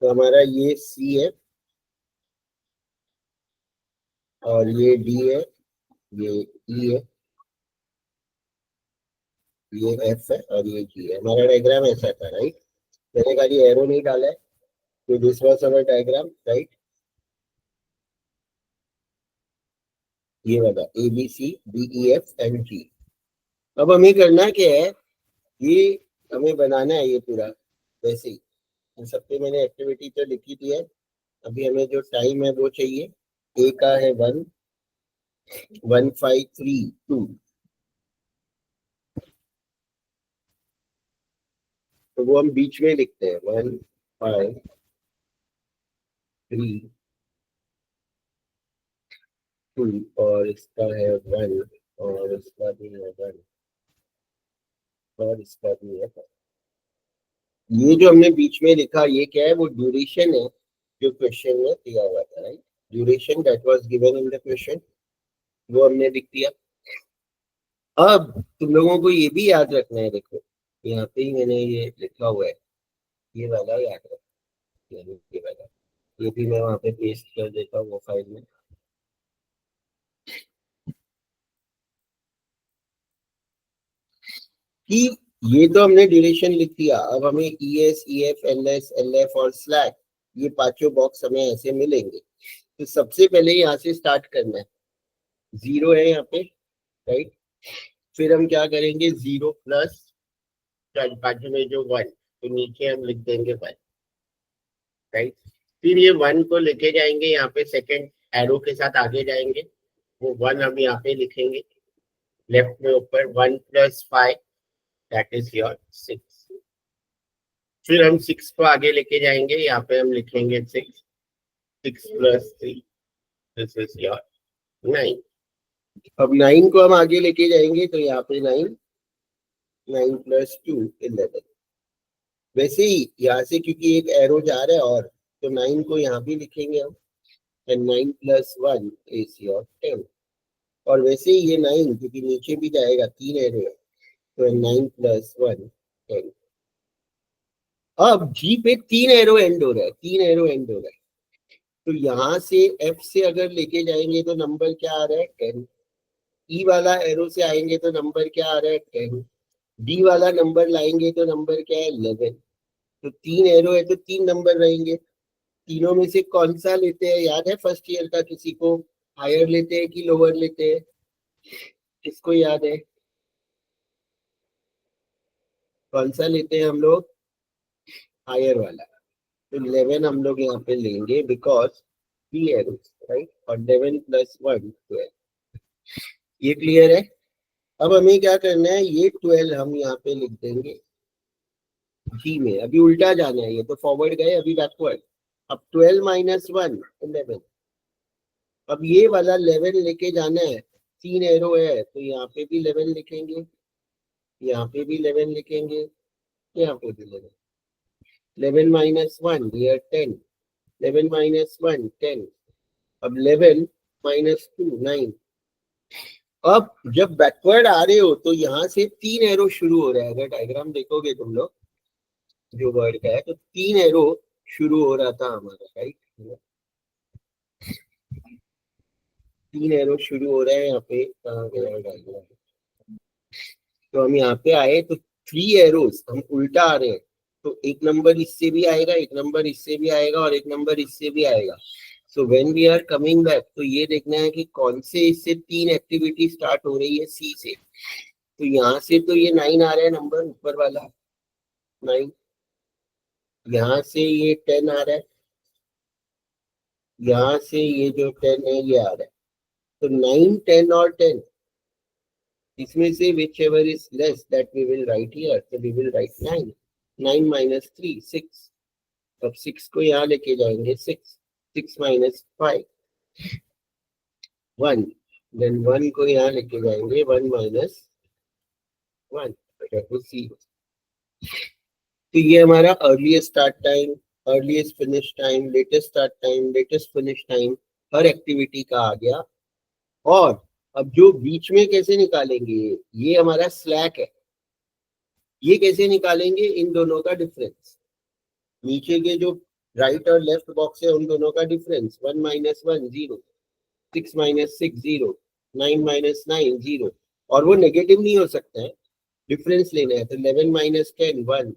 S1: तो हमारा ये सी है और ये डी है, ये ई है, ये एफ है और ये जी है। हमारा डायग्राम ऐसा था, राइट। मैंने खाली एरो नहीं डाला है, तो this was our diagram, right. ये वाला A B C D E F and G. अब हमें करना क्या है, ये हमें बनाना है ये पूरा वैसे ही। इन सब पे मैंने एक्टिविटी तो लिखी थी है। अभी हमें जो टाइम है वो चाहिए। ए का है 1 1 5 3 2, तो वो हम बीच में लिखते हैं 1 5 3 2, और इसका है 1 और इसका भी है 1 और इसका भी है 1। ये जो हमने बीच में लिखा ये क्या है, वो ड्यूरेशन है जो क्वेश्चन में दिया हुआ था, right. Duration that was given in the question, वो हमने लिख दिया। अब तुम लोगों को ये भी याद रखना है, देखो यहाँ पे ही मैंने ये लिखा हुआ है, ये वाला याद रखना है, ये वाला। ये भी मैं वहां पे पेस्ट कर देता हूँ वो फाइल में। कि ये तो हमने ड्यूरेशन लिख दिया, अब हमें E S E F L F और स्लैक, ये पांचों बॉक्स हमें ऐसे मिलेंगे। तो सबसे पहले यहाँ से स्टार्ट करना है। 0 है यहाँ पे, राइट। फिर हम क्या करेंगे, 0 प्लस बाजू में जो 1, तो नीचे हम लिख देंगे 1, राइट। फिर ये 1 को लेके जाएंगे यहाँ पे, सेकंड एरो के साथ आगे जाएंगे, वो 1 हम यहाँ पे लिखेंगे लेफ्ट में ऊपर। 1 प्लस 5 दैट इज योर 6। फिर हम 6 को आगे लेके जाएंगे, यहाँ पे हम लिखेंगे 6। 6 प्लस 3 दिस इज योर 9। अब 9 को हम आगे लेके जाएंगे, तो यहाँ पे 9, 9 प्लस 2 11। वैसे ही यहाँ से क्योंकि एक एरो जा रहा है, और तो 9 को यहाँ भी लिखेंगे हम, एंड 9 प्लस 1 इज योर 10। और वैसे ही ये 9 क्योंकि नीचे भी जाएगा, 3 एरो है, तो 9 प्लस 1 10। अब जी पे 3 एरो एंड हो रहा है, 3 एरो एंड हो रहा है, तो यहाँ से एफ से अगर लेके जाएंगे तो नंबर क्या आ रहा है, 10। ई वाला एरो से आएंगे तो नंबर क्या आ रहा है, 10। डी वाला नंबर लाएंगे तो नंबर क्या है, 11। तो 3 एरो है तो 3 नंबर रहेंगे। तीनों में से कौन सा लेते हैं, याद है फर्स्ट ईयर का किसी को, हायर लेते हैं कि लोअर लेते हैं, किसको याद है, कौन सा लेते हैं हम लोग, हायर वाला। तो 11 हम लोग यहाँ पे लेंगे बिकॉज 3 एरोस, राइट। और 11 प्लस 1 12। ये क्लियर है। अब हमें क्या करना है, ये 12 हम यहाँ पे लिख देंगे जी में। अभी उल्टा जाना है, ये तो फॉरवर्ड गए, अभी बैकवर्ड। अब 12 माइनस 1 11। अब ये वाला 11 लेके जाना है, 3 एरो है तो यहाँ पे भी 11 लिखेंगे, यहाँ पे भी 11 लिखेंगे, यहाँ पे भी 11। 11 माइनस 1 ये 10, 11 माइनस 1 10। अब 11 माइनस 2 9। अब जब बैकवर्ड आ रहे हो तो यहाँ से 3 एरो शुरू हो रहा है, अगर डायग्राम देखोगे तुम लोग जो वर्ड का है, तो 3 एरो शुरू हो रहा था हमारा, राइट। 3 एरो शुरू हो रहे हैं यहाँ पे, कहाँ गया डायग्राम? तो हम यहाँ पे आए तो 3 एरोज हम उल्टा आ रहे हैं, तो एक नंबर इससे भी आएगा, एक नंबर इससे भी आएगा और एक नंबर इससे भी आएगा। So when we are coming back, तो ये देखना है कि कौन से इससे 3 एक्टिविटी स्टार्ट हो रही है सी से। तो यहाँ से तो ये 9 आ रहा है नंबर ऊपर वाला 9, यहाँ से ये 10 आ रहा है, यहाँ से ये जो 10 है ये आ रहा है। तो 9, 10 और 10, इसमें से whichever is less that we will write here, so we will write 9. 9 minus 3, 6. अब 6 को यहाँ लेके जाएंगे, 6 minus 5, 1. Then 1 को यहाँ लेके जाएंगे, 1 minus 1, तो 0. तो ये हमारा earliest start time, earliest finish time, latest start time, latest finish time हर एक्टिविटी का आ गया। और अब जो बीच में कैसे निकालेंगे, ये हमारा स्लैक है, ये कैसे निकालेंगे, इन दोनों का डिफरेंस, नीचे के जो राइट और लेफ्ट बॉक्स है उन दोनों का डिफरेंस, 1 minus 1 0, 6 minus 6 0, 9 minus 9 0, और वो नेगेटिव नहीं हो सकता है, डिफरेंस लेना है। तो 11 minus 10 1,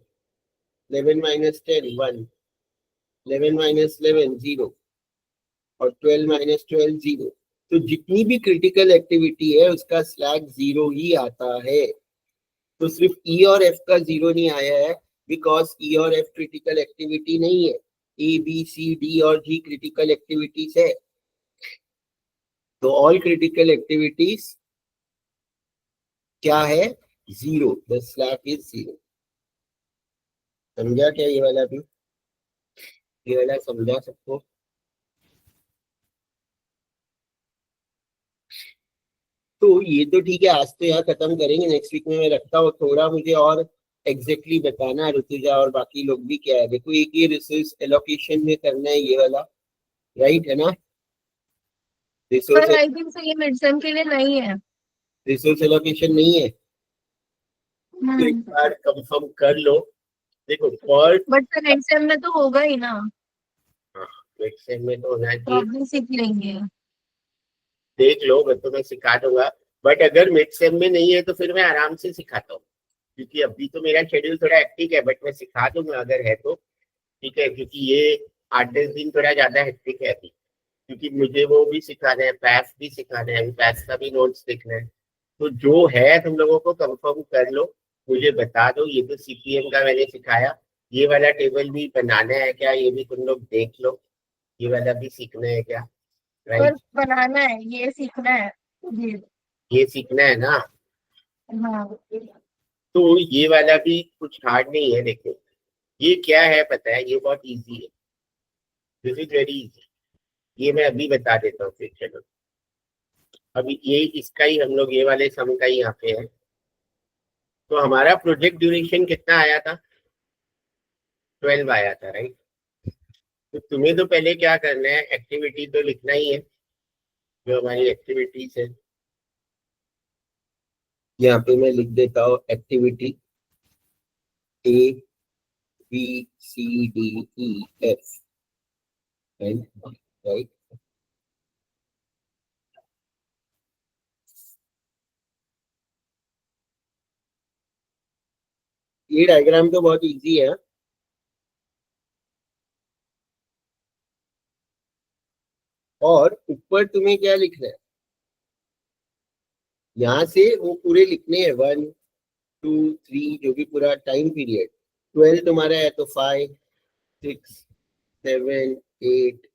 S1: 11 minus 10 1, 11 minus 11 0 और 12 minus 12 0। तो जितनी भी क्रिटिकल एक्टिविटी है उसका स्लैक 0 ही आता है। तो सिर्फ ई और एफ का 0 नहीं आया है, बिकॉज ई और एफ क्रिटिकल एक्टिविटी नहीं है, ए बी सी डी और जी क्रिटिकल एक्टिविटीज है। तो ऑल क्रिटिकल एक्टिविटीज क्या है, 0, द स्लैक इज 0। समझा क्या ये वाला भी, ये वाला समझा सबको? तो ये तो ठीक है, आज तो यहाँ खत्म करेंगे, नेक्स्ट वीक में मैं रखता हूँ। थोड़ा मुझे और एग्जैक्टली बताना है ऋतुजा और बाकी लोग भी, क्या है देखो, एक ये रिसोर्स एलोकेशन में करना है ये वाला, राइट है ना? रिसोर्स
S2: पर आई थिंक ये मिड सेम के लिए नहीं है।
S1: रिसोर्स एलोकेशन नहीं है, तो एक बार कंफर्म कर लो। देखो पर
S2: बट फिर मिड सेम में तो होगा ही ना,
S1: मिड सेम में तो होना
S2: तो
S1: चाहिए,
S2: अभी सीख लेंगे।
S1: देख लो, मैं तुम्हें सिखा दूंगा। बट अगर मिड सेम में नहीं है तो फिर मैं आराम से सिखाता हूँ, क्योंकि अभी तो मेरा शेड्यूल थोड़ा हेक्टिक है, बट मैं सिखा दूंगा अगर है तो, ठीक है। क्योंकि ये 8-10 दिन थोड़ा ज्यादा हेक्टिक है अभी, क्योंकि मुझे वो भी सिखाना है, पैस भी सिखाना है, पैस का भी नोट्स देखना है। तो जो है तुम लोगों को कंफर्म कर लो, मुझे बता दो। ये तो सीपीएम का मैंने सिखाया, ये वाला टेबल भी बनाना है क्या, ये भी तुम लोग देख लो, ये वाला भी सीखना है क्या,
S2: पर
S1: राइट?
S2: बनाना है, ये सीखना है जी।
S1: ये सीखना है ना,
S2: हाँ
S1: तो ये वाला भी कुछ हार्ड नहीं है। देखो ये क्या है पता है, ये बहुत इजी है, दिस इज वेरी इजी। ये मैं अभी बता देता हूँ, फिर चलो अभी ये इसका ही हम लोग, ये वाले सम का ही यहाँ पे है। तो हमारा प्रोजेक्ट ड्यूरेशन कितना आया था, 12 आया था, राइट? तो तुम्हें तो पहले क्या करना है, एक्टिविटी तो लिखना ही है, जो हमारी एक्टिविटीज है। यहाँ पे मैं लिख देता हूँ activity A B C D E F, right? ये डायग्राम तो बहुत इजी है। और ऊपर तुम्हें क्या लिखना है, यहाँ से वो पूरे लिखने हैं, 1 2 3, जो भी पूरा टाइम पीरियड। 12 तुम्हारा है तो 5 6 7 8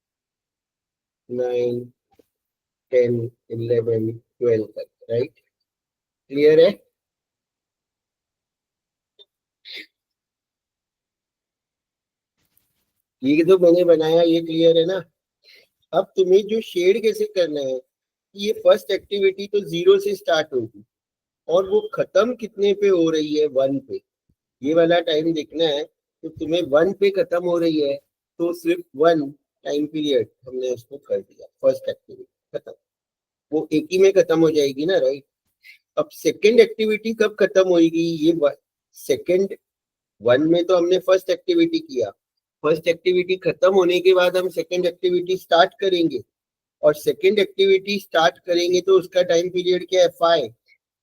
S1: 9 10 11 12 तक, राइट? क्लियर है? ये जो मैंने बनाया ये क्लियर है ना? अब तुम्हें जो शेड कैसे करना है, ये फर्स्ट एक्टिविटी तो 0 से स्टार्ट होगी और वो खत्म कितने पे हो रही है, 1 पे। ये वाला टाइम देखना है, तो तुम्हें 1 पे खत्म हो रही है, तो सिर्फ 1 टाइम पीरियड हमने उसको कर दिया, फर्स्ट एक्टिविटी खत्म, वो एक ही में खत्म हो जाएगी ना, राइट? अब सेकेंड एक्टिविटी कब खत्म होगी, ये सेकेंड 1 में तो हमने फर्स्ट एक्टिविटी किया, फर्स्ट एक्टिविटी खत्म होने के बाद हम सेकेंड एक्टिविटी स्टार्ट करेंगे, और सेकेंड एक्टिविटी स्टार्ट करेंगे तो उसका टाइम पीरियड क्या है 5।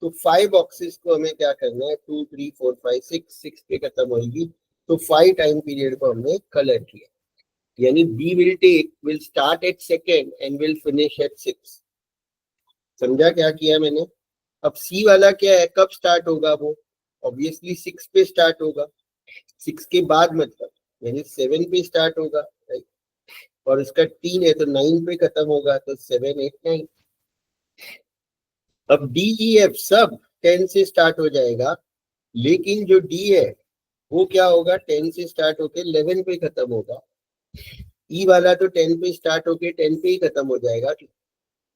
S1: तो 5 बॉक्सेस को हमें क्या करना है 2 3 4 5 6 पे खत्म होगी, तो 5 टाइम पीरियड को हमने कलर किया, यानी B will start at second and will finish at 6। समझा क्या किया मैंने? अब सी वाला क्या है, कब स्टार्ट होगा वो? ऑब्वियसली 6 पे स्टार्ट होगा, 6 के बाद मतलब यानी 7 पे स्टार्ट होगा, राइट? और उसका 3 है तो 9 पे खत्म होगा, तो 7 8 9। अब डी ई एफ सब 10 से स्टार्ट हो जाएगा, लेकिन जो डी है वो क्या होगा 10 से स्टार्ट होके 11 पे खत्म होगा। ई वाला तो 10 पे स्टार्ट होके 10 पे ही खत्म हो जाएगा,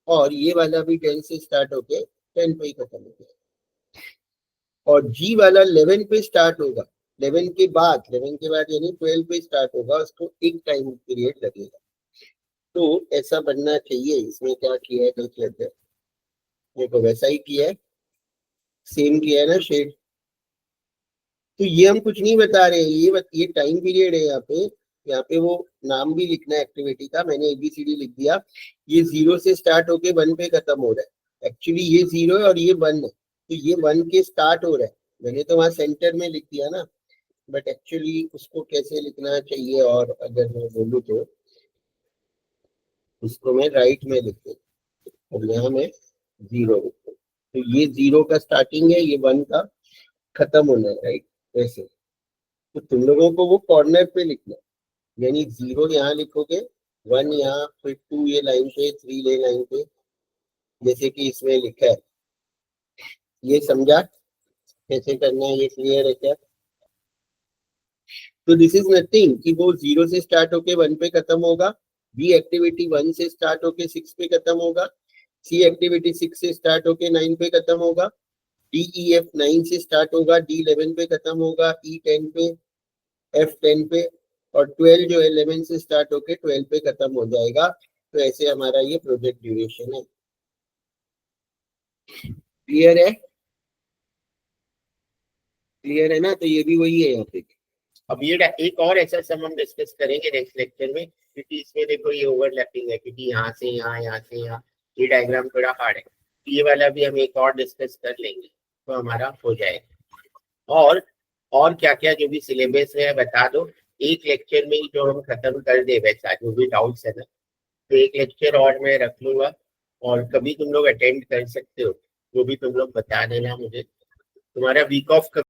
S1: और ये वाला भी 10 से स्टार्ट होके 10 पे ही खत्म हो जाएगा। और जी वाला 11 पे स्टार्ट होगा, 11 के बाद यानी 12 पे स्टार्ट होगा, उसको एक टाइम पीरियड लगेगा। तो ऐसा बनना चाहिए। इसमें क्या किया है देख लेते हैं, देखो वैसा ही किया है, सेम किया है ना शेड। तो ये हम कुछ नहीं बता रहे, ये टाइम पीरियड है। यहाँ पे वो नाम भी लिखना है एक्टिविटी का, मैंने ABCD लिख दिया। ये 0 से स्टार्ट होके 1 पे खत्म हो रहा है। एक्चुअली ये 0 है और ये 1 है, तो ये 1 के स्टार्ट हो रहा है, मैंने तो वहां सेंटर में लिख दिया ना, बट एक्चुअली उसको कैसे लिखना चाहिए, और अगर मैं बोलूँ तो उसको मैं राइट में लिख दूँ और यहाँ मैं 0 लिख दूँ। तो ये 0 का स्टार्टिंग है, ये 1 का खत्म होना है, राइट? वैसे तो तुम लोगों को वो कॉर्नर पे लिखना है, यानी 0 यहाँ लिखोगे, 1 यहाँ, फिर 2 ये लाइन पे, 3 ये लाइन पे, जैसे कि इसमें लिखा है। ये समझा कैसे करना है? ये क्लियर है क्या? तो दिस इज नथिंग कि वो 0 से स्टार्ट होके 1 पे खत्म होगा, बी एक्टिविटी 1 से स्टार्ट होके 6 पे खत्म होगा, सी एक्टिविटी 6 से स्टार्ट होके 9 पे खत्म होगा, डी ई एफ 9 से स्टार्ट होगा, डी 11 पे खत्म होगा, ई 10 पे, एफ 10 पे, और 12 जो है 11 से स्टार्ट होके 12 पे खत्म हो जाएगा। तो ऐसे हमारा ये प्रोजेक्ट ड्यूरेशन है। क्लियर है? क्लियर है ना? तो ये भी वही है यहाँ पे। अब ये एक और ऐसा सम हम डिस्कस करेंगे नेक्स्ट लेक्चर में, क्योंकि इसमें देखो ये ओवरलैपिंग है, क्योंकि यहाँ से यहाँ, यहाँ से यहाँ, ये डायग्राम थोड़ा हार्ड है। ये वाला भी हम एक और डिस्कस कर लेंगे तो हमारा हो जाएगा। और क्या क्या जो भी सिलेबस है बता दो, एक लेक्चर में ही जो हम खत्म कर दे वैसा, जो भी डाउट्स है ना, तो एक लेक्चर और मैं रख लूंगा, और कभी तुम लोग अटेंड कर सकते हो, जो भी तुम लोग बता देना मुझे। तुम्हारा वीक ऑफ